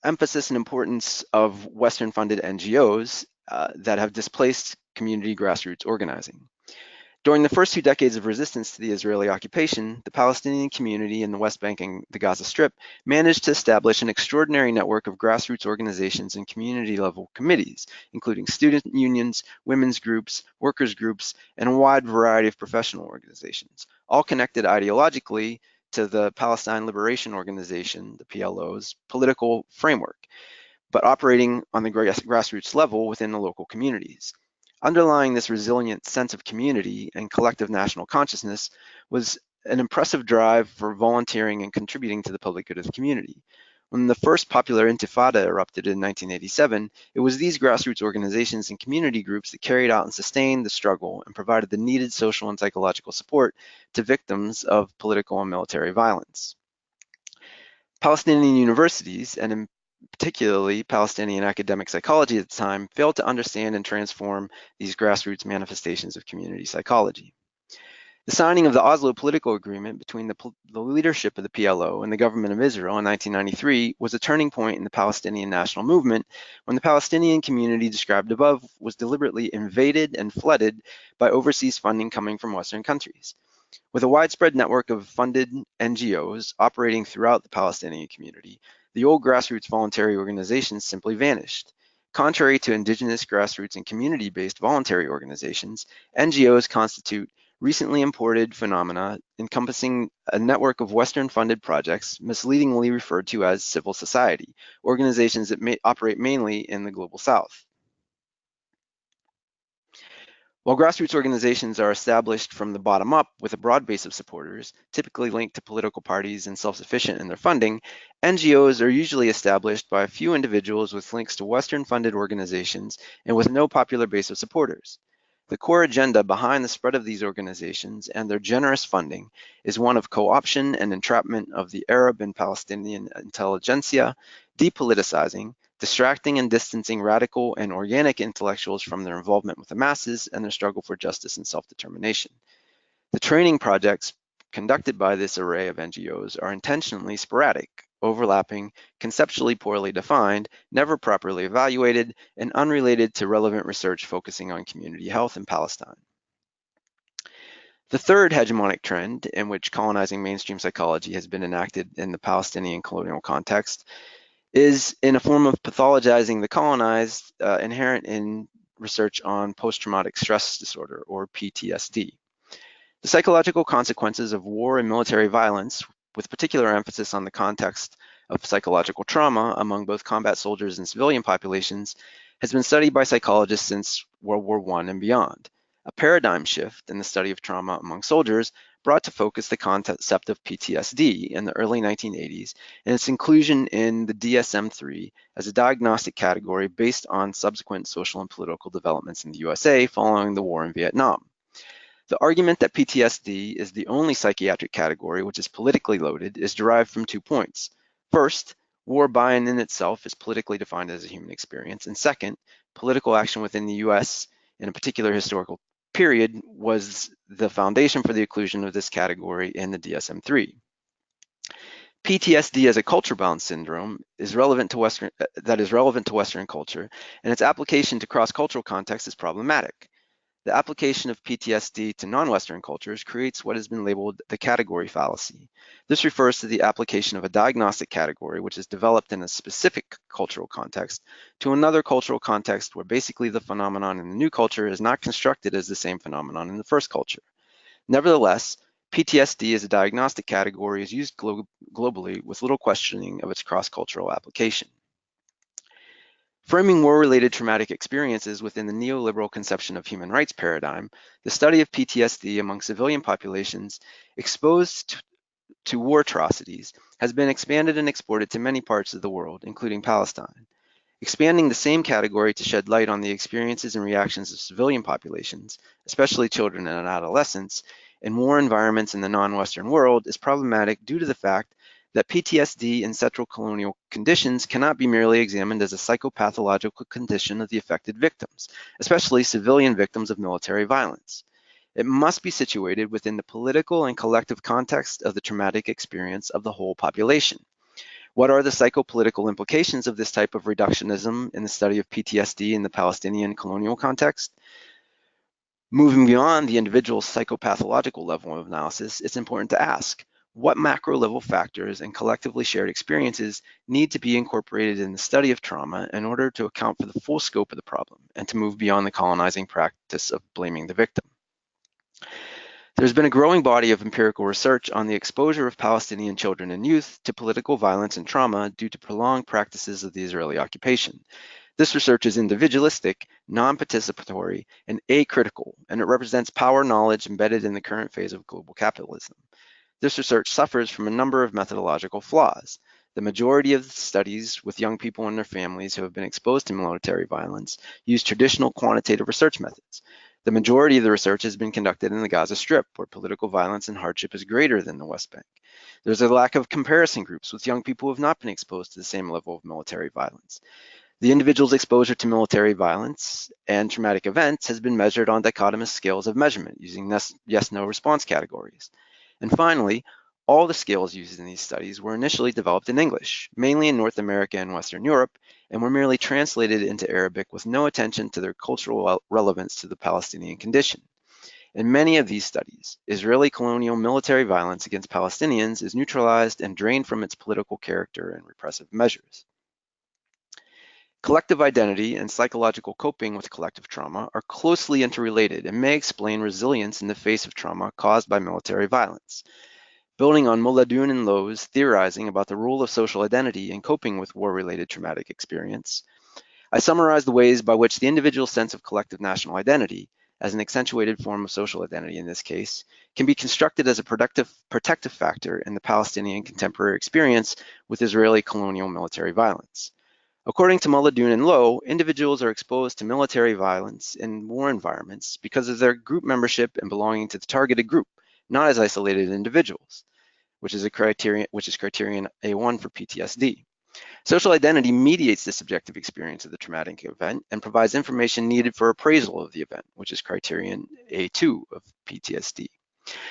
emphasis and importance of Western-funded NGOs that have displaced community grassroots organizing. During the first 2 decades of resistance to the Israeli occupation, the Palestinian community in the West Bank and the Gaza Strip managed to establish an extraordinary network of grassroots organizations and community-level committees, including student unions, women's groups, workers' groups, and a wide variety of professional organizations, all connected ideologically to the Palestine Liberation Organization, the PLO's, political framework, but operating on the grassroots level within the local communities. Underlying this resilient sense of community and collective national consciousness was an impressive drive for volunteering and contributing to the public good of the community. When the first popular intifada erupted in 1987, it was these grassroots organizations and community groups that carried out and sustained the struggle and provided the needed social and psychological support to victims of political and military violence. Palestinian universities, and in particularly Palestinian academic psychology at the time, failed to understand and transform these grassroots manifestations of community psychology. The signing of the Oslo political agreement between the leadership of the PLO and the government of Israel in 1993 was a turning point in the Palestinian national movement when the Palestinian community described above was deliberately invaded and flooded by overseas funding coming from Western countries. With a widespread network of funded NGOs operating throughout the Palestinian community, the old grassroots voluntary organizations simply vanished. Contrary to indigenous grassroots and community-based voluntary organizations, NGOs constitute recently imported phenomena encompassing a network of Western-funded projects misleadingly referred to as civil society, organizations that operate mainly in the global south. While grassroots organizations are established from the bottom up with a broad base of supporters, typically linked to political parties and self-sufficient in their funding, NGOs are usually established by a few individuals with links to Western-funded organizations and with no popular base of supporters. The core agenda behind the spread of these organizations and their generous funding is one of co-option and entrapment of the Arab and Palestinian intelligentsia, depoliticizing, distracting and distancing radical and organic intellectuals from their involvement with the masses and their struggle for justice and self-determination. The training projects conducted by this array of NGOs are intentionally sporadic, overlapping, conceptually poorly defined, never properly evaluated, and unrelated to relevant research focusing on community health in Palestine. The third hegemonic trend in which colonizing mainstream psychology has been enacted in the Palestinian colonial context is in a form of pathologizing the colonized inherent in research on post-traumatic stress disorder, or PTSD. The psychological consequences of war and military violence, with particular emphasis on the context of psychological trauma among both combat soldiers and civilian populations, has been studied by psychologists since World War I and beyond. A paradigm shift in the study of trauma among soldiers brought to focus the concept of PTSD in the early 1980s and its inclusion in the DSM-3 as a diagnostic category based on subsequent social and political developments in the USA following the war in Vietnam. The argument that PTSD is the only psychiatric category which is politically loaded is derived from 2 points. First, war by and in itself is politically defined as a human experience, and second, political action within the US in a particular historical period was the foundation for the inclusion of this category in the DSM-3. PTSD as a culture-bound syndrome is relevant to Western culture, and its application to cross-cultural contexts is problematic. The application of PTSD to non-Western cultures creates what has been labeled the category fallacy. This refers to the application of a diagnostic category which is developed in a specific cultural context to another cultural context where basically the phenomenon in the new culture is not constructed as the same phenomenon in the first culture. Nevertheless, PTSD as a diagnostic category is used globally with little questioning of its cross-cultural application. Framing war-related traumatic experiences within the neoliberal conception of human rights paradigm, the study of PTSD among civilian populations exposed to war atrocities has been expanded and exported to many parts of the world, including Palestine. Expanding the same category to shed light on the experiences and reactions of civilian populations, especially children and adolescents, in war environments in the non-Western world is problematic due to the fact that PTSD in central colonial conditions cannot be merely examined as a psychopathological condition of the affected victims, especially civilian victims of military violence. It must be situated within the political and collective context of the traumatic experience of the whole population. What are the psychopolitical implications of this type of reductionism in the study of PTSD in the Palestinian colonial context? Moving beyond the individual psychopathological level of analysis, it's important to ask, what macro-level factors and collectively shared experiences need to be incorporated in the study of trauma in order to account for the full scope of the problem and to move beyond the colonizing practice of blaming the victim? There's been a growing body of empirical research on the exposure of Palestinian children and youth to political violence and trauma due to prolonged practices of the Israeli occupation. This research is individualistic, non-participatory, and acritical, and it represents power knowledge embedded in the current phase of global capitalism. This research suffers from a number of methodological flaws. The majority of the studies with young people and their families who have been exposed to military violence use traditional quantitative research methods. The majority of the research has been conducted in the Gaza Strip, where political violence and hardship is greater than the West Bank. There's a lack of comparison groups with young people who have not been exposed to the same level of military violence. The individual's exposure to military violence and traumatic events has been measured on dichotomous scales of measurement using yes-no response categories. And finally, all the scales used in these studies were initially developed in English, mainly in North America and Western Europe, and were merely translated into Arabic with no attention to their cultural relevance to the Palestinian condition. In many of these studies, Israeli colonial military violence against Palestinians is neutralized and drained from its political character and repressive measures. Collective identity and psychological coping with collective trauma are closely interrelated and may explain resilience in the face of trauma caused by military violence. Building on Mulladun and Lowe's theorizing about the role of social identity in coping with war-related traumatic experience, I summarize the ways by which the individual sense of collective national identity, as an accentuated form of social identity in this case, can be constructed as a protective factor in the Palestinian contemporary experience with Israeli colonial military violence. According to Mulladun and Lowe, individuals are exposed to military violence in war environments because of their group membership and belonging to the targeted group, not as isolated individuals, which is criterion A1 for PTSD. Social identity mediates the subjective experience of the traumatic event and provides information needed for appraisal of the event, which is criterion A2 of PTSD.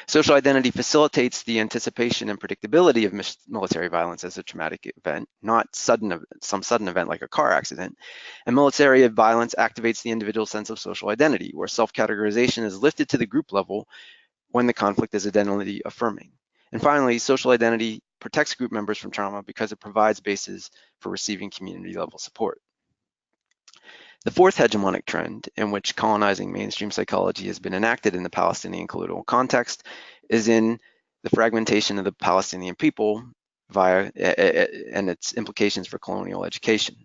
Social identity facilitates the anticipation and predictability of military violence as a traumatic event, not some sudden event like a car accident. And military violence activates the individual sense of social identity, where self-categorization is lifted to the group level when the conflict is identity affirming. And finally, social identity protects group members from trauma because it provides bases for receiving community level support. The fourth hegemonic trend in which colonizing mainstream psychology has been enacted in the Palestinian colonial context is in the fragmentation of the Palestinian people and its implications for colonial education.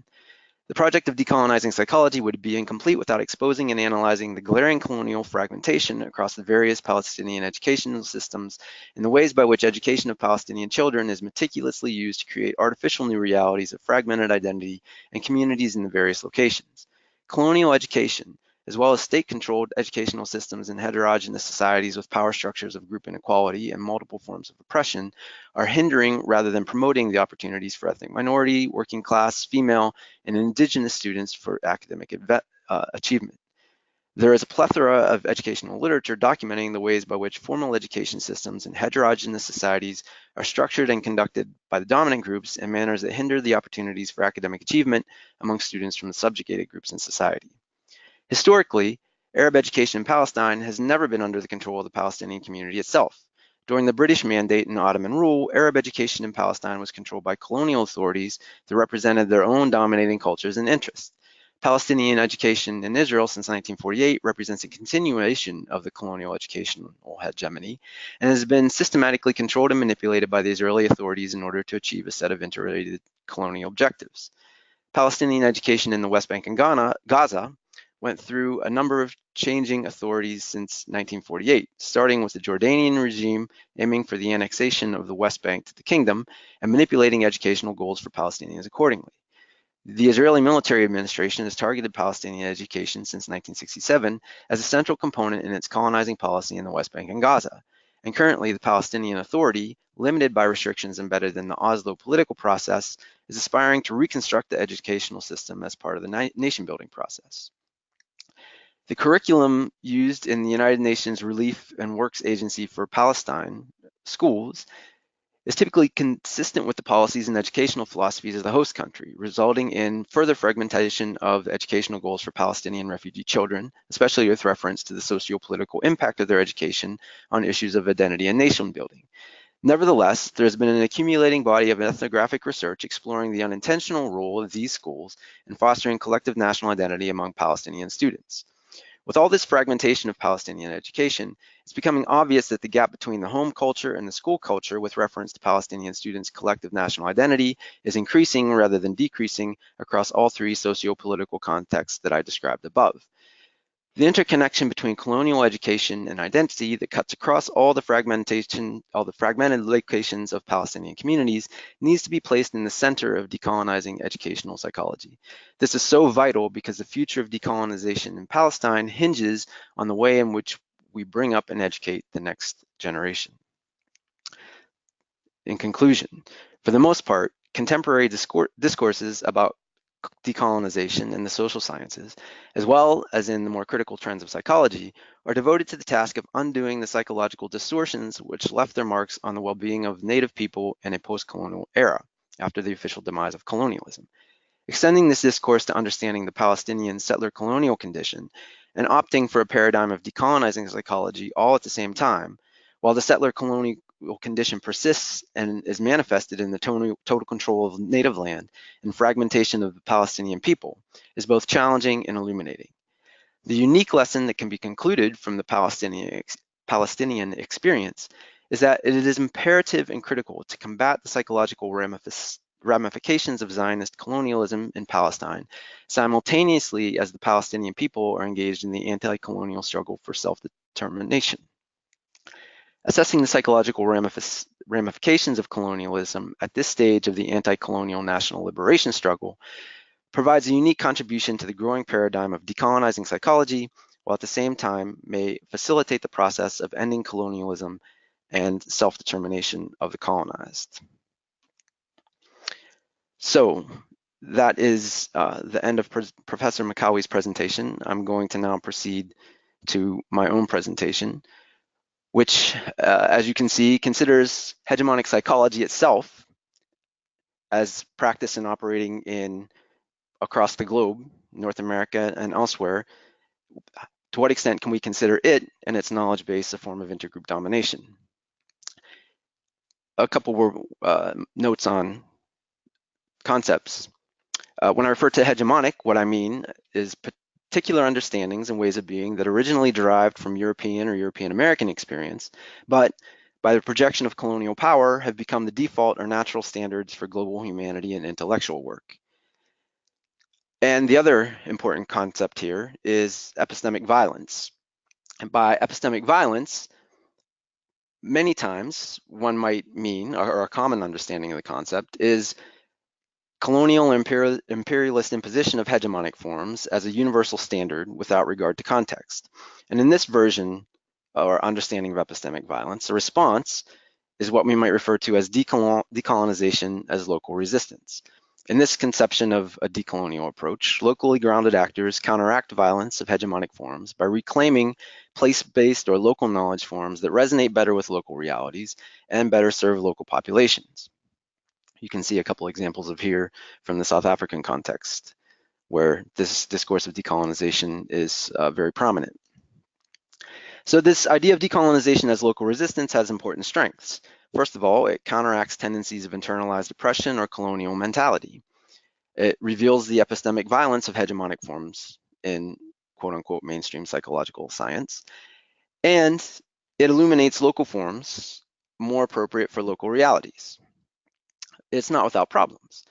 The project of decolonizing psychology would be incomplete without exposing and analyzing the glaring colonial fragmentation across the various Palestinian educational systems and the ways by which education of Palestinian children is meticulously used to create artificial new realities of fragmented identity and communities in the various locations. Colonial education, as well as state-controlled educational systems in heterogeneous societies with power structures of group inequality and multiple forms of oppression, are hindering rather than promoting the opportunities for ethnic minority, working class, female, and indigenous students for academic achievement. There is a plethora of educational literature documenting the ways by which formal education systems in heterogeneous societies are structured and conducted by the dominant groups in manners that hinder the opportunities for academic achievement among students from the subjugated groups in society. Historically, Arab education in Palestine has never been under the control of the Palestinian community itself. During the British Mandate and Ottoman rule, Arab education in Palestine was controlled by colonial authorities that represented their own dominating cultures and interests. Palestinian education in Israel since 1948 represents a continuation of the colonial educational hegemony and has been systematically controlled and manipulated by the Israeli authorities in order to achieve a set of interrelated colonial objectives. Palestinian education in the West Bank and Gaza went through a number of changing authorities since 1948, starting with the Jordanian regime aiming for the annexation of the West Bank to the kingdom and manipulating educational goals for Palestinians accordingly. The Israeli military administration has targeted Palestinian education since 1967 as a central component in its colonizing policy in the West Bank and Gaza. And currently, the Palestinian Authority, limited by restrictions embedded in the Oslo political process, is aspiring to reconstruct the educational system as part of the nation-building process. The curriculum used in the United Nations Relief and Works Agency for Palestine schools is typically consistent with the policies and educational philosophies of the host country, resulting in further fragmentation of educational goals for Palestinian refugee children, especially with reference to the socio-political impact of their education on issues of identity and nation building. Nevertheless, there has been an accumulating body of ethnographic research exploring the unintentional role of these schools in fostering collective national identity among Palestinian students. With all this fragmentation of Palestinian education, it's becoming obvious that the gap between the home culture and the school culture with reference to Palestinian students' collective national identity is increasing rather than decreasing across all three socio-political contexts that I described above. The interconnection between colonial education and identity that cuts across all the fragmented locations of Palestinian communities needs to be placed in the center of decolonizing educational psychology. This is so vital because the future of decolonization in Palestine hinges on the way in which we bring up and educate the next generation. In conclusion, for the most part, contemporary discourses about decolonization in the social sciences, as well as in the more critical trends of psychology, are devoted to the task of undoing the psychological distortions which left their marks on the well-being of native people in a post-colonial era after the official demise of colonialism. Extending this discourse to understanding the Palestinian settler colonial condition and opting for a paradigm of decolonizing psychology all at the same time, while the settler colonial condition persists and is manifested in the total control of native land and fragmentation of the Palestinian people, is both challenging and illuminating. The unique lesson that can be concluded from the Palestinian experience is that it is imperative and critical to combat the psychological ramifications of Zionist colonialism in Palestine, simultaneously as the Palestinian people are engaged in the anti-colonial struggle for self-determination. Assessing the psychological ramifications of colonialism at this stage of the anti-colonial national liberation struggle provides a unique contribution to the growing paradigm of decolonizing psychology, while at the same time may facilitate the process of ending colonialism and self-determination of the colonized. So that is the end of Professor Makawi's presentation. I'm going to now proceed to my own presentation, which, as you can see, considers hegemonic psychology itself as practiced and operating in across the globe, North America and elsewhere. To what extent can we consider it and its knowledge base a form of intergroup domination? A couple were notes on concepts. When I refer to hegemonic, what I mean is particular understandings and ways of being that originally derived from European or European American experience, but by the projection of colonial power have become the default or natural standards for global humanity and intellectual work. And the other important concept here is epistemic violence. And by epistemic violence, many times one might mean, or a common understanding of the concept, is colonial imperialist imposition of hegemonic forms as a universal standard without regard to context. And in this version or understanding of epistemic violence, a response is what we might refer to as decolonization as local resistance. In this conception of a decolonial approach, locally grounded actors counteract violence of hegemonic forms by reclaiming place-based or local knowledge forms that resonate better with local realities and better serve local populations. You can see a couple examples of here from the South African context, where this discourse of decolonization is very prominent. So this idea of decolonization as local resistance has important strengths. First of all, it counteracts tendencies of internalized oppression or colonial mentality. It reveals the epistemic violence of hegemonic forms in quote unquote mainstream psychological science. And it illuminates local forms more appropriate for local realities. It's not without problems.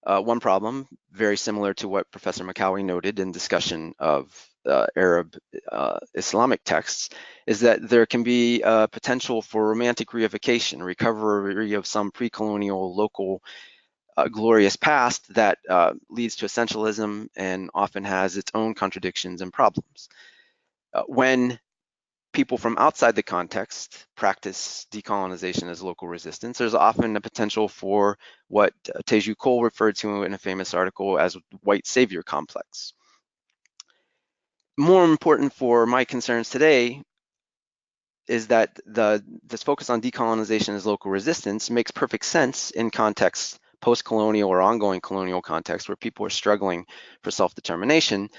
One problem, very similar to what Professor Makawi noted in discussion of Arab Islamic texts, is that there can be a potential for romantic reification, recovery of some pre-colonial local glorious past that leads to essentialism and often has its own contradictions and problems. When people from outside the context practice decolonization as local resistance, there's often a potential for what Teju Cole referred to in a famous article as white savior complex. More important for my concerns today is that this focus on decolonization as local resistance makes perfect sense in contexts, post-colonial or ongoing colonial context, where people are struggling for self-determination.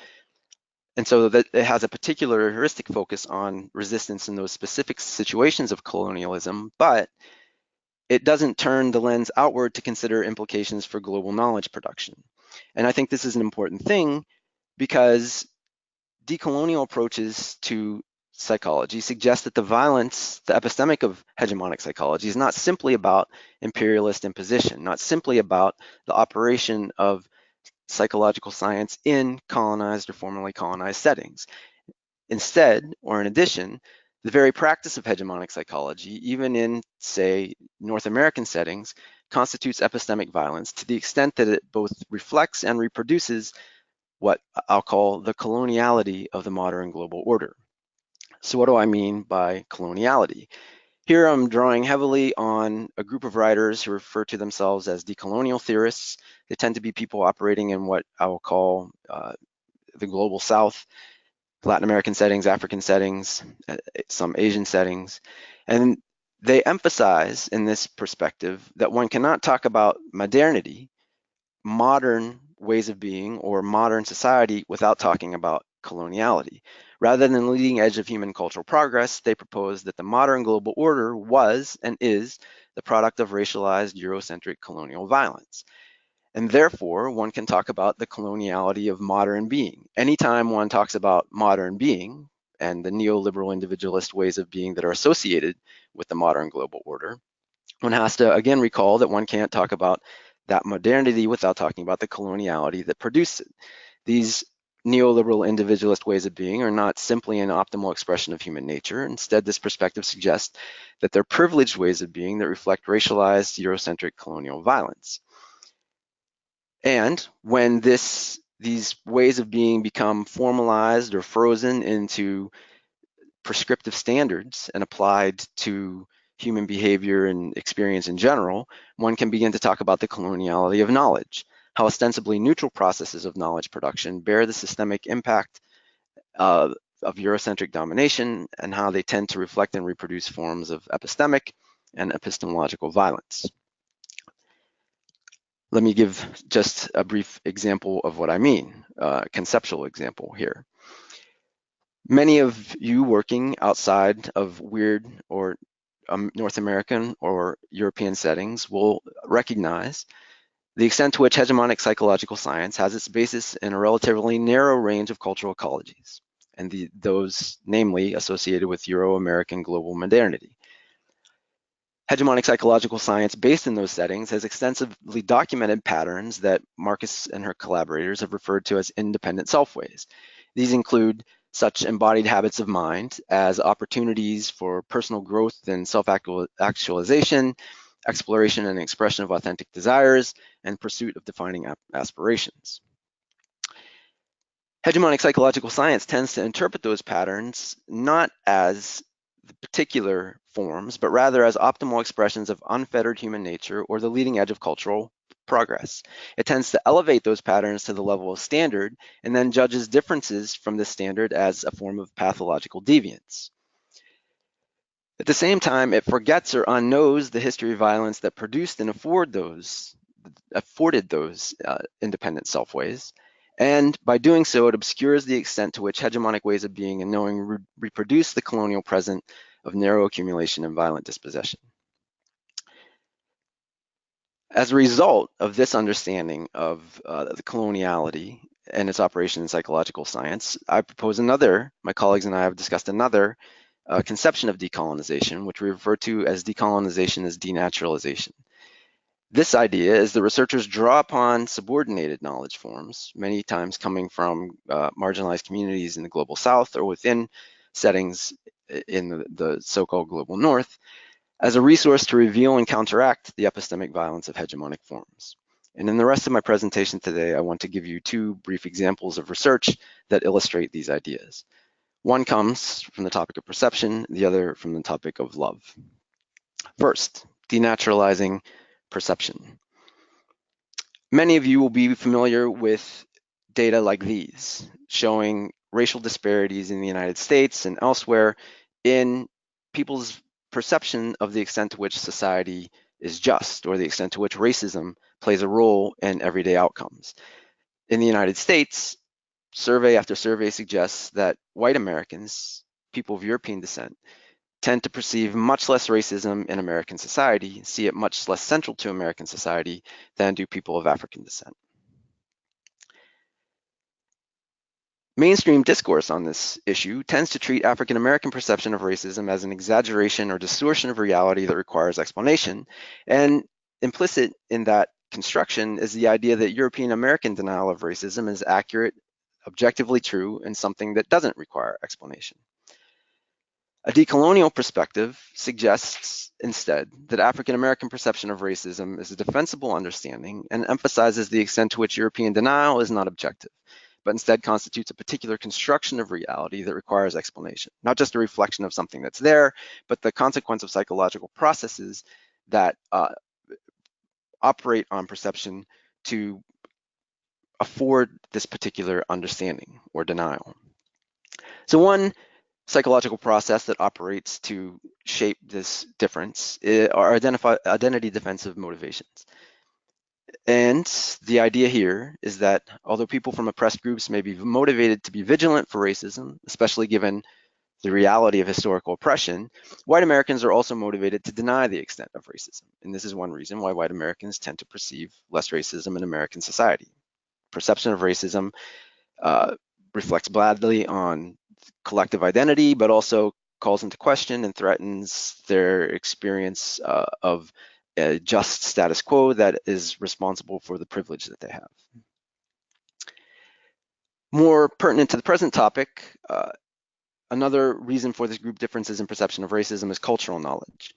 And so that it has a particular heuristic focus on resistance in those specific situations of colonialism, but it doesn't turn the lens outward to consider implications for global knowledge production. And I think this is an important thing because decolonial approaches to psychology suggest that the violence, the epistemic of hegemonic psychology, is not simply about imperialist imposition, not simply about the operation of psychological science in colonized or formerly colonized settings. Instead, or in addition, the very practice of hegemonic psychology, even in, say, North American settings, constitutes epistemic violence to the extent that it both reflects and reproduces what I'll call the coloniality of the modern global order. So what do I mean by coloniality? Here I'm drawing heavily on a group of writers who refer to themselves as decolonial theorists. They tend to be people operating in what I will call the global South, Latin American settings, African settings, some Asian settings. And they emphasize in this perspective that one cannot talk about modernity, modern ways of being, or modern society without talking about coloniality. Rather than the leading edge of human cultural progress, they propose that the modern global order was and is the product of racialized Eurocentric colonial violence. And therefore, one can talk about the coloniality of modern being. Anytime one talks about modern being and the neoliberal individualist ways of being that are associated with the modern global order, one has to again recall that one can't talk about that modernity without talking about the coloniality that produced it. These neoliberal individualist ways of being are not simply an optimal expression of human nature. Instead, this perspective suggests that they're privileged ways of being that reflect racialized Eurocentric colonial violence. And when these ways of being become formalized or frozen into prescriptive standards and applied to human behavior and experience in general, one can begin to talk about the coloniality of knowledge, how ostensibly neutral processes of knowledge production bear the systemic impact of Eurocentric domination, and how they tend to reflect and reproduce forms of epistemic and epistemological violence. Let me give just a brief example of what I mean, a conceptual example here. Many of you working outside of weird or North American or European settings will recognize the extent to which hegemonic psychological science has its basis in a relatively narrow range of cultural ecologies, and those namely associated with Euro-American global modernity. Hegemonic psychological science based in those settings has extensively documented patterns that Marcus and her collaborators have referred to as independent self-ways. These include such embodied habits of mind as opportunities for personal growth and self-actualization, exploration and expression of authentic desires, and pursuit of defining aspirations. Hegemonic psychological science tends to interpret those patterns not as the particular forms, but rather as optimal expressions of unfettered human nature or the leading edge of cultural progress. It tends to elevate those patterns to the level of standard and then judges differences from the standard as a form of pathological deviance. At the same time, it forgets or unknows the history of violence that produced and afforded those independent self-ways. And by doing so, it obscures the extent to which hegemonic ways of being and knowing reproduce the colonial present of narrow accumulation and violent dispossession. As a result of this understanding of the coloniality and its operation in psychological science, I propose my colleagues and I have discussed another conception of decolonization, which we refer to as decolonization as denaturalization. This idea is that researchers draw upon subordinated knowledge forms, many times coming from marginalized communities in the global South or within settings in the so-called global North, as a resource to reveal and counteract the epistemic violence of hegemonic forms. And in the rest of my presentation today, I want to give you two brief examples of research that illustrate these ideas. One comes from the topic of perception, the other from the topic of love. First, denaturalizing perception. Many of you will be familiar with data like these, showing racial disparities in the United States and elsewhere in people's perception of the extent to which society is just, or the extent to which racism plays a role in everyday outcomes. In the United States, survey after survey suggests that white Americans, people of European descent, tend to perceive much less racism in American society, see it much less central to American society than do people of African descent. Mainstream discourse on this issue tends to treat African American perception of racism as an exaggeration or distortion of reality that requires explanation, and implicit in that construction is the idea that European American denial of racism is accurate objectively true and something that doesn't require explanation. A decolonial perspective suggests instead that African American perception of racism is a defensible understanding and emphasizes the extent to which European denial is not objective, but instead constitutes a particular construction of reality that requires explanation, not just a reflection of something that's there, but the consequence of psychological processes that operate on perception to afford this particular understanding or denial. So one psychological process that operates to shape this difference are identity defensive motivations. And the idea here is that although people from oppressed groups may be motivated to be vigilant for racism, especially given the reality of historical oppression, white Americans are also motivated to deny the extent of racism. And this is one reason why white Americans tend to perceive less racism in American society. Perception of racism reflects badly on collective identity, but also calls into question and threatens their experience of a just status quo that is responsible for the privilege that they have. More pertinent to the present topic, another reason for this group differences in perception of racism is cultural knowledge.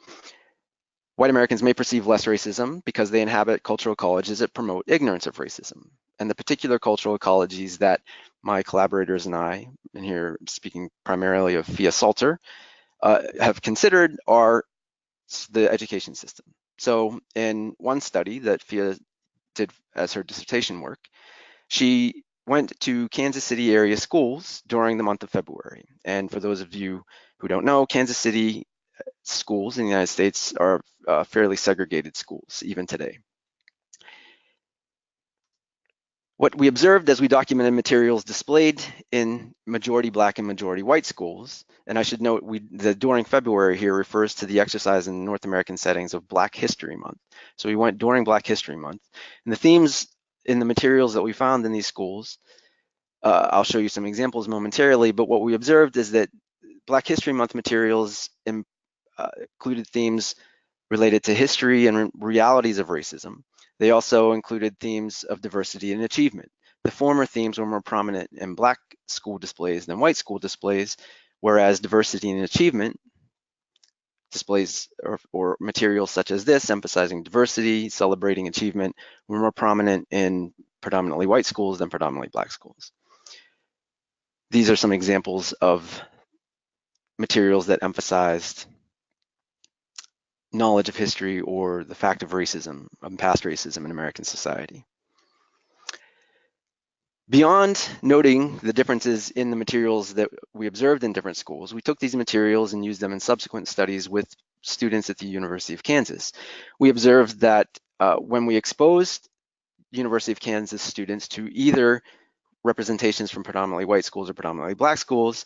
White Americans may perceive less racism because they inhabit cultural ecologies that promote ignorance of racism. And the particular cultural ecologies that my collaborators and I, and here speaking primarily of Fia Salter, have considered are the education system. So in one study that Fia did as her dissertation work, she went to Kansas City area schools during the month of February. And for those of you who don't know, Kansas City schools in the United States are fairly segregated schools, even today. What we observed as we documented materials displayed in majority Black and majority white schools, and I should note the during February here refers to the exercise in North American settings of Black History Month. So we went during Black History Month. And the themes in the materials that we found in these schools, I'll show you some examples momentarily, but what we observed is that Black History Month materials included themes related to history and realities of racism. They also included themes of diversity and achievement. The former themes were more prominent in Black school displays than white school displays, whereas diversity and achievement displays or materials such as this, emphasizing diversity, celebrating achievement, were more prominent in predominantly white schools than predominantly Black schools. These are some examples of materials that emphasized knowledge of history or the fact of racism, of past racism in American society. Beyond noting the differences in the materials that we observed in different schools, we took these materials and used them in subsequent studies with students at the University of Kansas. We observed that when we exposed University of Kansas students to either representations from predominantly white schools or predominantly Black schools,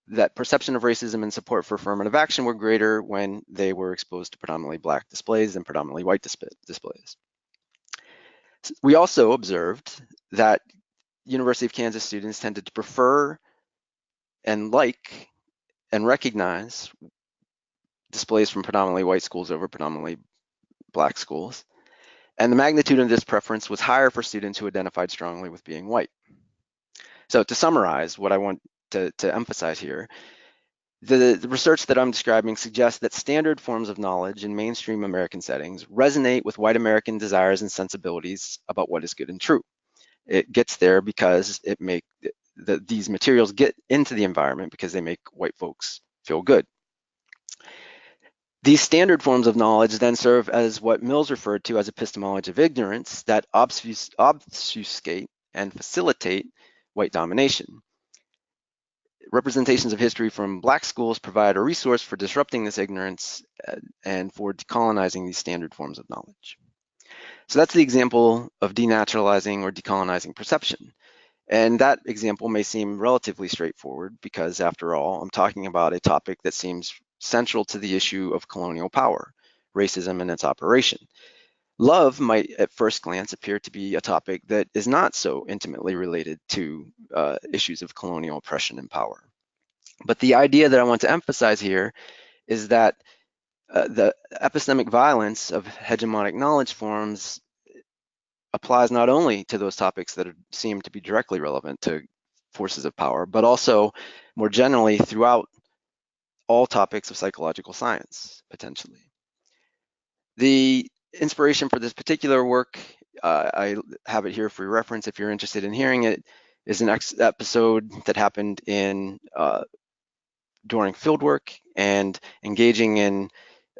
that perception of racism and support for affirmative action were greater when they were exposed to predominantly Black displays than predominantly white displays. We also observed that University of Kansas students tended to prefer and like and recognize displays from predominantly white schools over predominantly Black schools. And the magnitude of this preference was higher for students who identified strongly with being white. So to summarize, what I want to emphasize here, the research that I'm describing suggests that standard forms of knowledge in mainstream American settings resonate with white American desires and sensibilities about what is good and true. It gets there because these materials get into the environment because they make white folks feel good. These standard forms of knowledge then serve as what Mills referred to as epistemology of ignorance that obfuscate and facilitate white domination. Representations of history from Black schools provide a resource for disrupting this ignorance and for decolonizing these standard forms of knowledge. So that's the example of denaturalizing or decolonizing perception. And that example may seem relatively straightforward because, after all, I'm talking about a topic that seems central to the issue of colonial power, racism and its operation. Love might at first glance appear to be a topic that is not so intimately related to issues of colonial oppression and power. But the idea that I want to emphasize here is that the epistemic violence of hegemonic knowledge forms applies not only to those topics that seem to be directly relevant to forces of power, but also more generally throughout all topics of psychological science, potentially. The inspiration for this particular work, I have it here for your reference if you're interested in hearing it, is an episode that happened in during fieldwork and engaging in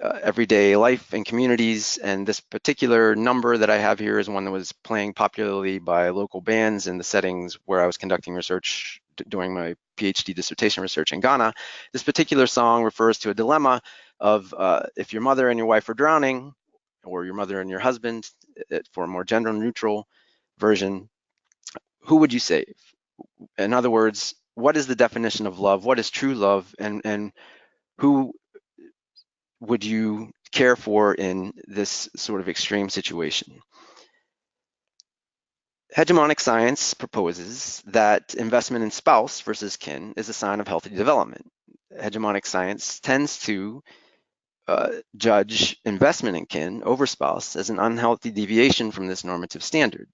everyday life and communities. And this particular number that I have here is one that was playing popularly by local bands in the settings where I was conducting research during my PhD dissertation research in Ghana. This particular song refers to a dilemma of if your mother and your wife are drowning, or your mother and your husband, for a more gender neutral version, who would you save? In other words, what is the definition of love? What is true love? And who would you care for in this sort of extreme situation? Hegemonic science proposes that investment in spouse versus kin is a sign of healthy development. Hegemonic science tends to judge investment in kin over spouse as an unhealthy deviation from this normative standard.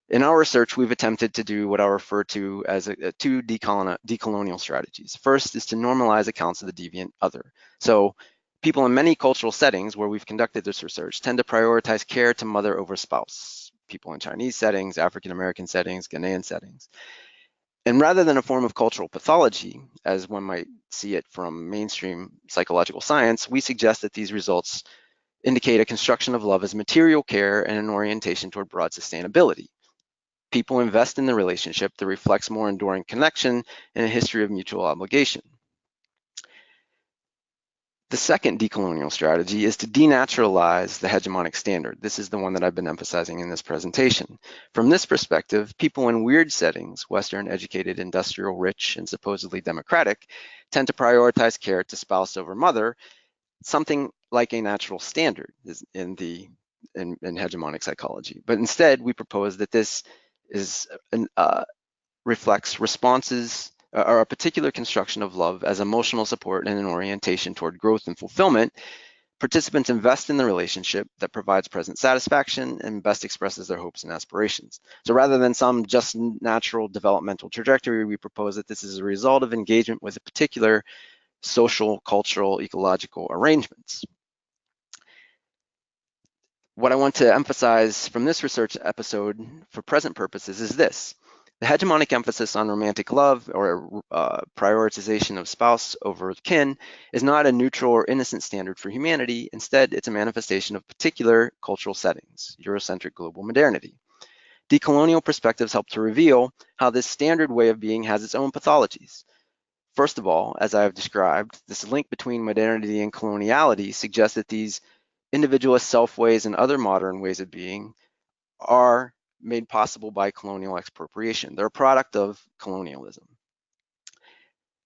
In our research, we've attempted to do what I refer to as two decolonial strategies. First is to normalize accounts of the deviant other. So people in many cultural settings where we've conducted this research tend to prioritize care to mother over spouse. People in Chinese settings, African-American settings, Ghanaian settings. And rather than a form of cultural pathology, as one might see it from mainstream psychological science, we suggest that these results indicate a construction of love as material care and an orientation toward broad sustainability. People invest in the relationship that reflects more enduring connection and a history of mutual obligation. The second decolonial strategy is to denaturalize the hegemonic standard. This is the one that I've been emphasizing in this presentation. From this perspective, people in weird settings, Western, educated, industrial, rich, and supposedly democratic, tend to prioritize care to spouse over mother, something like a natural standard in hegemonic psychology. But instead, we propose that this is reflects responses or a particular construction of love as emotional support and an orientation toward growth and fulfillment. Participants invest in the relationship that provides present satisfaction and best expresses their hopes and aspirations. So rather than some just natural developmental trajectory, we propose that this is a result of engagement with a particular social, cultural, ecological arrangements. What I want to emphasize from this research episode for present purposes is this. The hegemonic emphasis on romantic love or prioritization of spouse over kin is not a neutral or innocent standard for humanity. Instead, it's a manifestation of particular cultural settings, Eurocentric Global Modernity. Decolonial perspectives help to reveal how this standard way of being has its own pathologies. First of all, as I have described, this link between modernity and coloniality suggests that these individualist self-ways and other modern ways of being are made possible by colonial expropriation. They're a product of colonialism.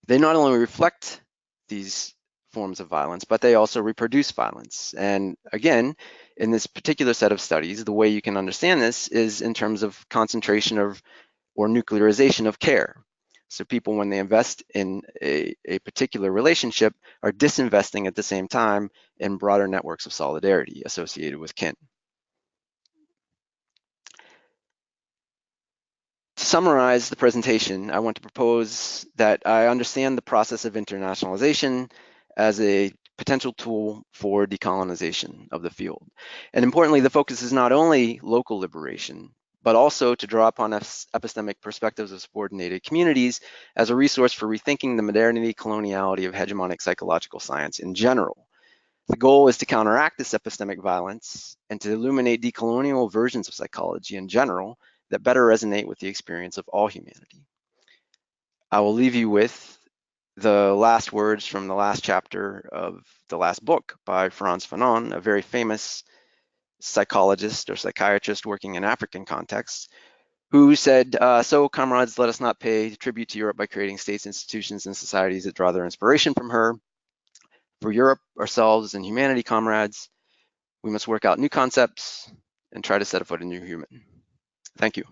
They not only reflect these forms of violence, but they also reproduce violence. And again, in this particular set of studies, the way you can understand this is in terms of concentration of or nuclearization of care. So people, when they invest in a particular relationship, are disinvesting at the same time in broader networks of solidarity associated with kin. To summarize the presentation, I want to propose that I understand the process of internationalization as a potential tool for decolonization of the field. And importantly, the focus is not only local liberation, but also to draw upon epistemic perspectives of subordinated communities as a resource for rethinking the modernity coloniality of hegemonic psychological science in general. The goal is to counteract this epistemic violence and to illuminate decolonial versions of psychology in general that better resonate with the experience of all humanity. I will leave you with the last words from the last chapter of the last book by Frantz Fanon, a very famous psychologist or psychiatrist working in African contexts, who said, so comrades, let us not pay tribute to Europe by creating states, institutions, and societies that draw their inspiration from her. For Europe, ourselves, and humanity, comrades, we must work out new concepts and try to set afoot a new human. Thank you.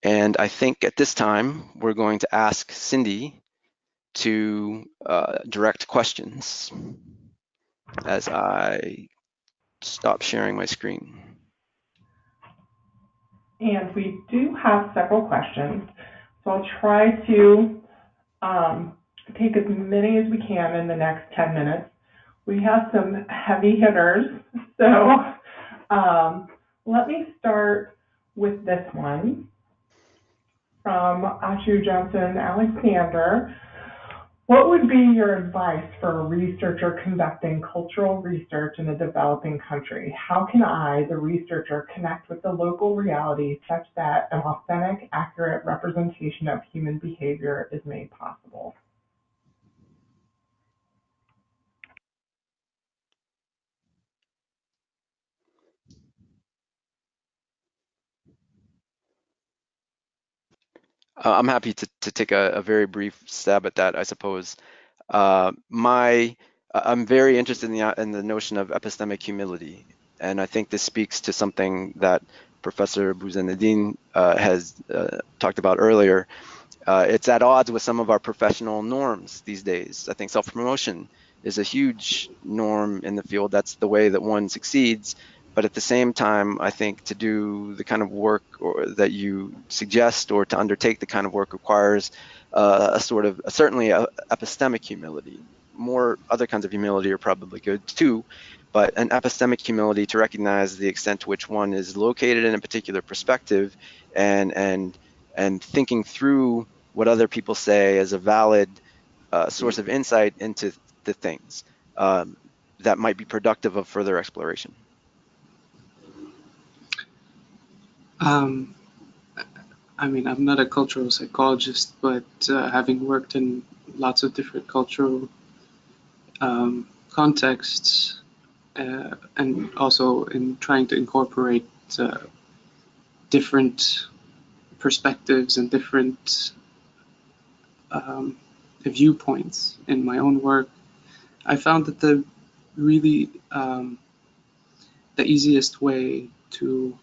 And I think at this time, we're going to ask Cindy to direct questions as I stop sharing my screen. And we do have several questions, so I'll try to take as many as we can in the next 10 minutes. We have some heavy hitters, so let me start with this one from Ashu Johnson Alexander. What would be your advice for a researcher conducting cultural research in a developing country? How can I, the researcher, connect with the local reality such that an authentic, accurate representation of human behavior is made possible? I'm happy to take a very brief stab at that, I suppose. I'm very interested in the notion of epistemic humility, and I think this speaks to something that Professor Bouzaneddine has talked about earlier. It's at odds with some of our professional norms these days. I think self-promotion is a huge norm in the field. That's the way that one succeeds. But at the same time, I think to do the kind of work that you suggest or to undertake the kind of work requires certainly a epistemic humility. More other kinds of humility are probably good too, but an epistemic humility to recognize the extent to which one is located in a particular perspective and thinking through what other people say as a valid source of insight into the things that might be productive of further exploration. I mean, I'm not a cultural psychologist, but having worked in lots of different cultural contexts and also in trying to incorporate different perspectives and different viewpoints in my own work, I found that the easiest way to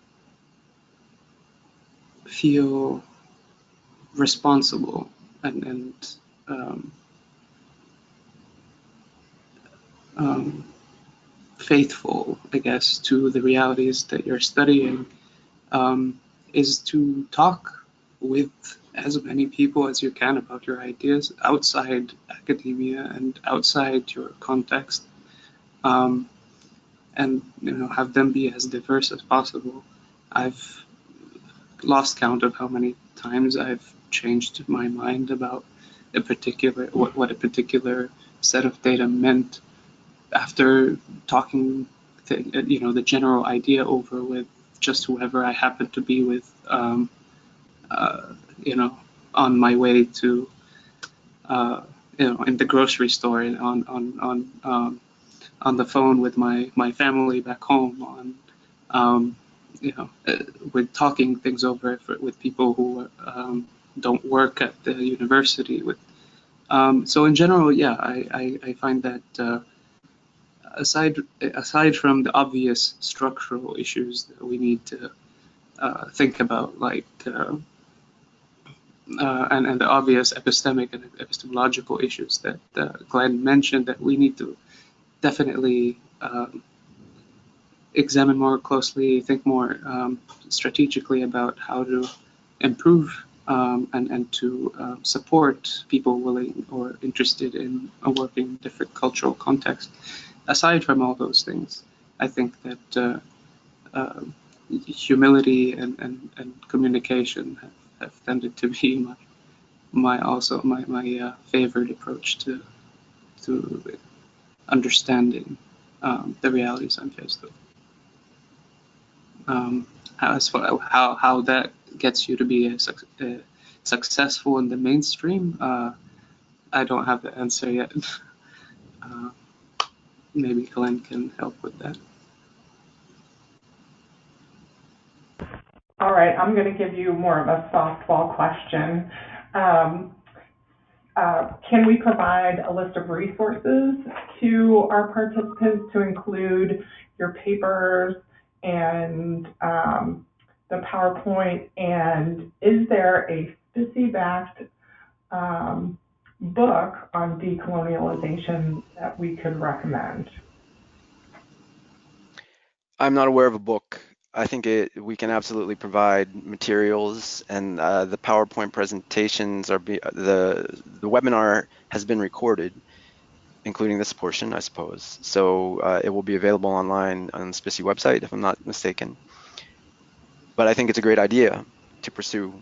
feel responsible and faithful, I guess, to the realities that you're studying is to talk with as many people as you can about your ideas outside academia and outside your context, and have them be as diverse as possible. I've lost count of how many times I've changed my mind about what a particular set of data meant after talking the general idea over with just whoever I happened to be with, on my way to, in the grocery store, and on the phone with my family back home, with talking things over with people who don't work at the university. So in general, yeah, I find that aside from the obvious structural issues that we need to think about, like and the obvious epistemic and epistemological issues that Glenn mentioned, that we need to definitely examine more closely, think more strategically about how to improve and to support people willing or interested in working in different cultural contexts. Aside from all those things, I think that humility and communication have tended to be my favorite approach to understanding the realities I'm faced with. How that gets you to be successful in the mainstream, I don't have the answer yet. Maybe Glenn can help with that. All right, I'm going to give you more of a softball question. Can we provide a list of resources to our participants to include your papers and the PowerPoint? And is there a SPSSI-backed book on decolonialization that we could recommend? I'm not aware of a book I think we can absolutely provide materials, and the PowerPoint presentations the webinar has been recorded, including this portion, I suppose. So it will be available online on the SPSSI website, if I'm not mistaken. But I think it's a great idea to pursue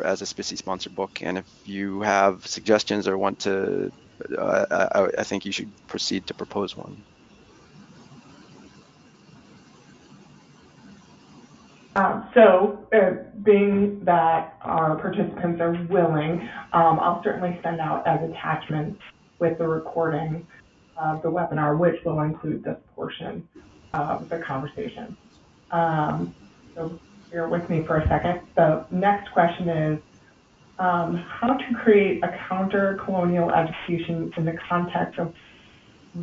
as a SPSSI sponsored book. And if you have suggestions or want to, I think you should proceed to propose one. Being that our participants are willing, I'll certainly send out as attachments with the recording of the webinar, which will include this portion of the conversation. So bear with me for a second. The next question is how to create a counter-colonial education in the context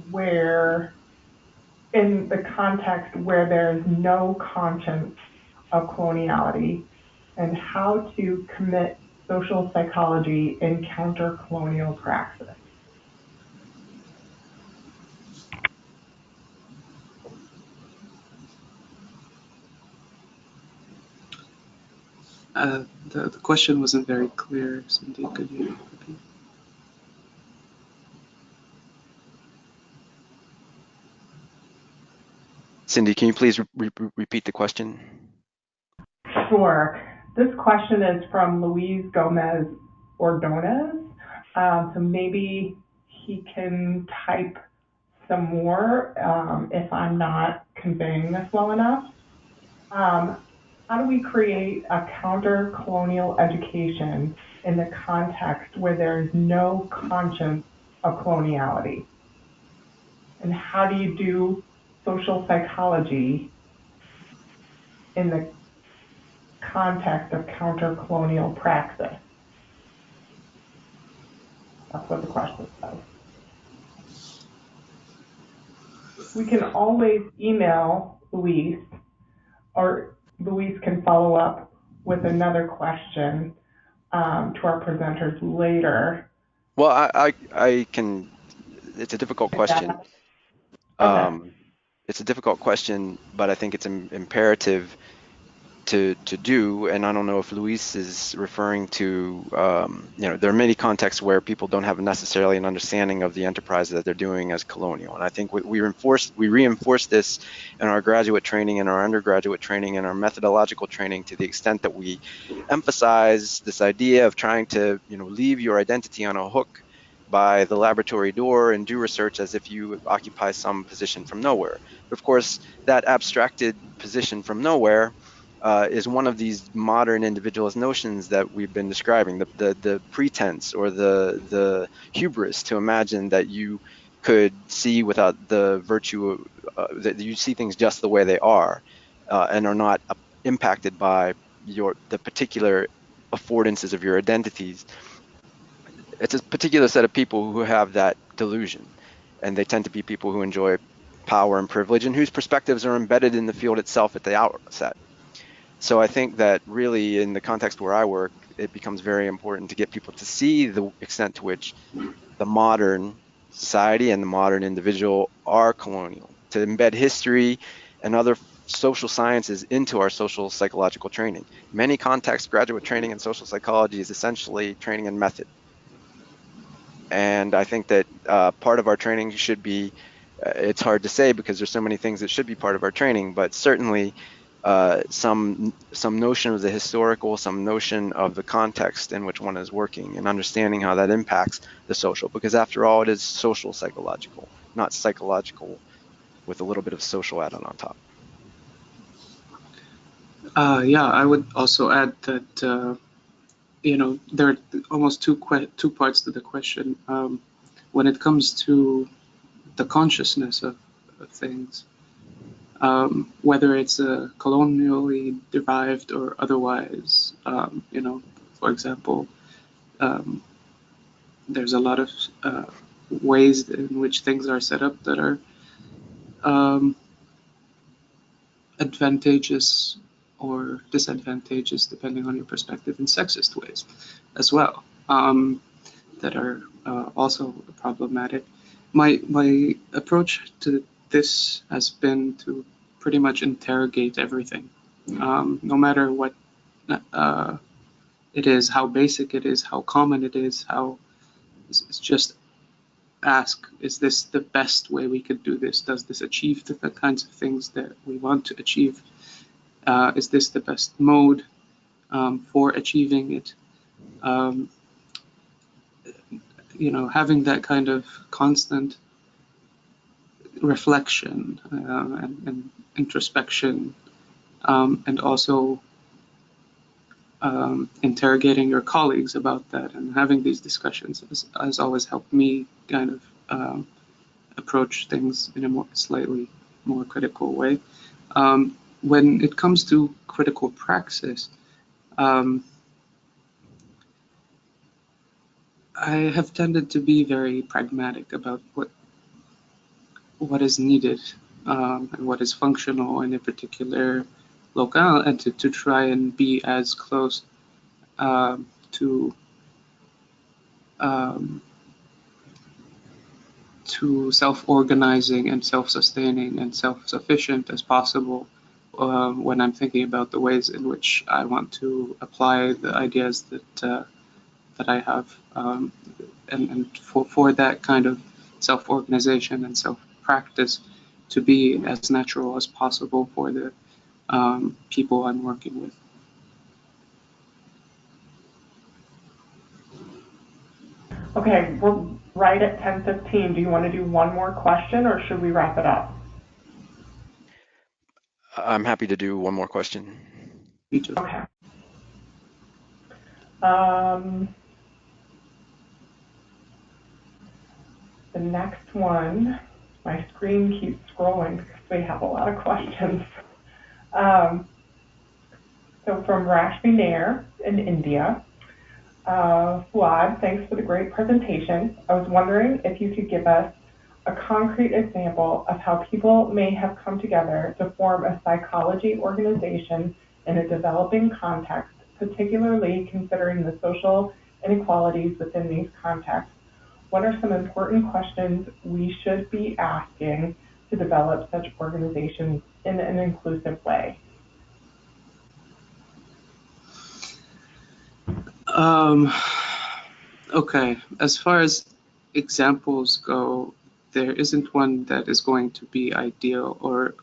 where there's no conscience of coloniality, and how to commit social psychology in counter-colonial praxis. The question wasn't very clear, Cindy. Could you repeat? Cindy, can you please repeat the question? Sure. This question is from Luis Gomez Ordonez. So maybe he can type some more if I'm not conveying this well enough. How do we create a counter-colonial education in the context where there is no conscience of coloniality? And how do you do social psychology in the context of counter-colonial praxis? That's what the question says. We can always email Luis, or Luis can follow up with another question to our presenters later. Well, I can. It's a difficult question. Okay. It's a difficult question, but I think it's imperative to do. And I don't know if Luis is referring to, there are many contexts where people don't have necessarily an understanding of the enterprise that they're doing as colonial. And I think we reinforce this in our graduate training and our undergraduate training and our methodological training to the extent that we emphasize this idea of trying to, leave your identity on a hook by the laboratory door and do research as if you occupy some position from nowhere. But of course, that abstracted position from nowhere is one of these modern individualist notions that we've been describing, the pretense or the hubris to imagine that you could see without the virtue, that you see things just the way they are and are not impacted by the particular affordances of your identities. It's a particular set of people who have that delusion, and they tend to be people who enjoy power and privilege and whose perspectives are embedded in the field itself at the outset. So I think that really in the context where I work, it becomes very important to get people to see the extent to which the modern society and the modern individual are colonial, to embed history and other social sciences into our social psychological training. Many contexts, graduate training in social psychology is essentially training in method. And I think that part of our training should be, it's hard to say because there's so many things that should be part of our training, but certainly some notion of the historical, some notion of the context in which one is working and understanding how that impacts the social, because after all, it is social psychological, not psychological with a little bit of social added on top. Yeah, I would also add that there are almost two parts to the question. When it comes to the consciousness of things, whether it's colonially derived or otherwise, for example, there's a lot of ways in which things are set up that are advantageous or disadvantageous depending on your perspective, in sexist ways as well, that are also problematic. My approach to this has been to pretty much interrogate everything, no matter what it is, how basic it is, how common it is, how it's just ask, is this the best way we could do this? Does this achieve the kinds of things that we want to achieve? Is this the best mode for achieving it? Having that kind of constant reflection and introspection, and also interrogating your colleagues about that and having these discussions has always helped me kind of approach things in a slightly more critical way. When it comes to critical praxis, I have tended to be very pragmatic about what is needed and what is functional in a particular locale, and to try and be as close to self-organizing and self-sustaining and self-sufficient as possible when I'm thinking about the ways in which I want to apply the ideas that I have, and for that kind of self-organization and self-practice to be as natural as possible for the people I'm working with. Okay, we're right at 10:15. Do you want to do one more question, or should we wrap it up? I'm happy to do one more question. Me too. Okay. The next one, my screen keeps scrolling because we have a lot of questions. So from Rashmi Nair in India, Fuad, thanks for the great presentation. I was wondering if you could give us a concrete example of how people may have come together to form a psychology organization in a developing context, particularly considering the social inequalities within these contexts. What are some important questions we should be asking to develop such organizations in an inclusive way? Okay, as far as examples go, there isn't one that is going to be ideal or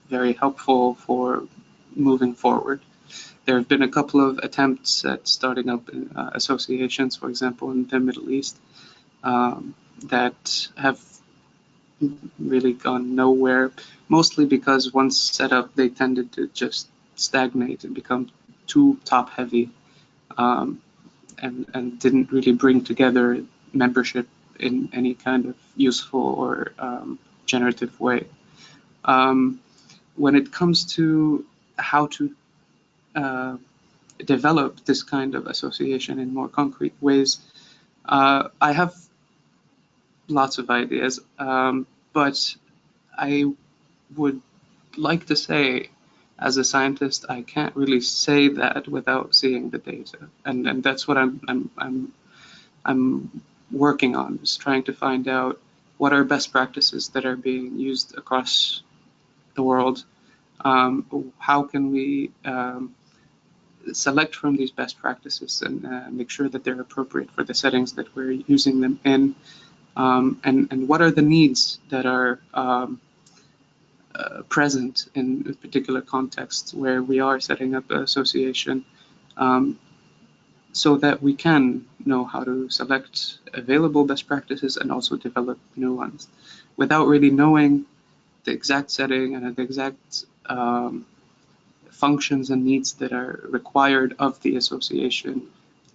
very helpful for moving forward. There have been a couple of attempts at starting up associations, for example, in the Middle East, that have really gone nowhere, mostly because once set up, they tended to just stagnate and become too top-heavy, and didn't really bring together membership in any kind of useful or generative way. When it comes to how to develop this kind of association in more concrete ways, I have lots of ideas, but I would like to say, as a scientist, I can't really say that without seeing the data, and that's what I'm working on, is trying to find out what are best practices that are being used across the world. How can we select from these best practices and make sure that they're appropriate for the settings that we're using them in, and what are the needs that are present in a particular context where we are setting up an association, so that we can know how to select available best practices and also develop new ones. Without really knowing the exact setting and the exact functions and needs that are required of the association,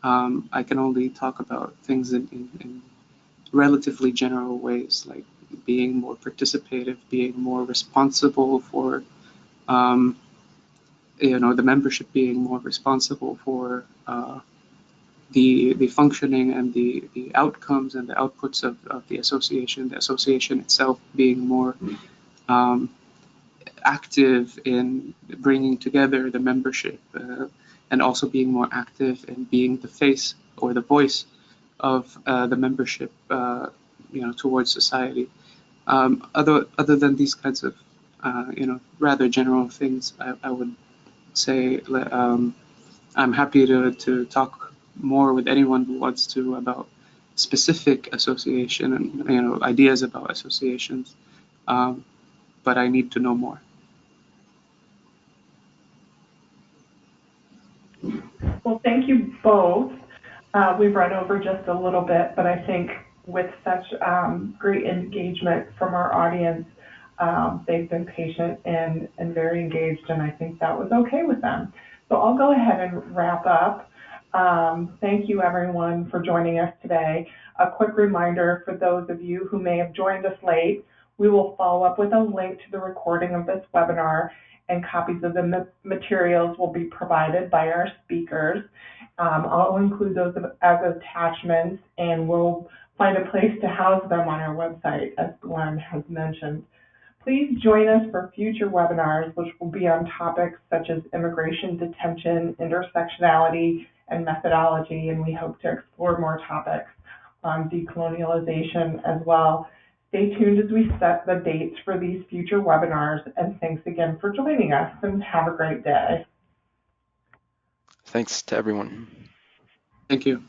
I can only talk about things in relatively general ways, like being more participative, being more responsible for, the membership being more responsible for the functioning and the outcomes and the outputs of the association itself being more active in bringing together the membership, and also being more active in being the face or the voice of the membership, towards society. Other than these kinds of rather general things, I would say I'm happy to talk more with anyone who wants to about specific association and ideas about associations, but I need to know more. Well, thank you both. We've run over just a little bit, but I think with such great engagement from our audience, they've been patient and very engaged, and I think that was okay with them. So I'll go ahead and wrap up. Thank you, everyone, for joining us today. A quick reminder for those of you who may have joined us late, we will follow up with a link to the recording of this webinar, and copies of the materials will be provided by our speakers. I'll include those as attachments, and we'll find a place to house them on our website, as Glenn has mentioned. Please join us for future webinars, which will be on topics such as immigration, detention, intersectionality, and methodology, and we hope to explore more topics on decolonialization as well. Stay tuned as we set the dates for these future webinars, and thanks again for joining us, and have a great day. Thanks to everyone. Thank you.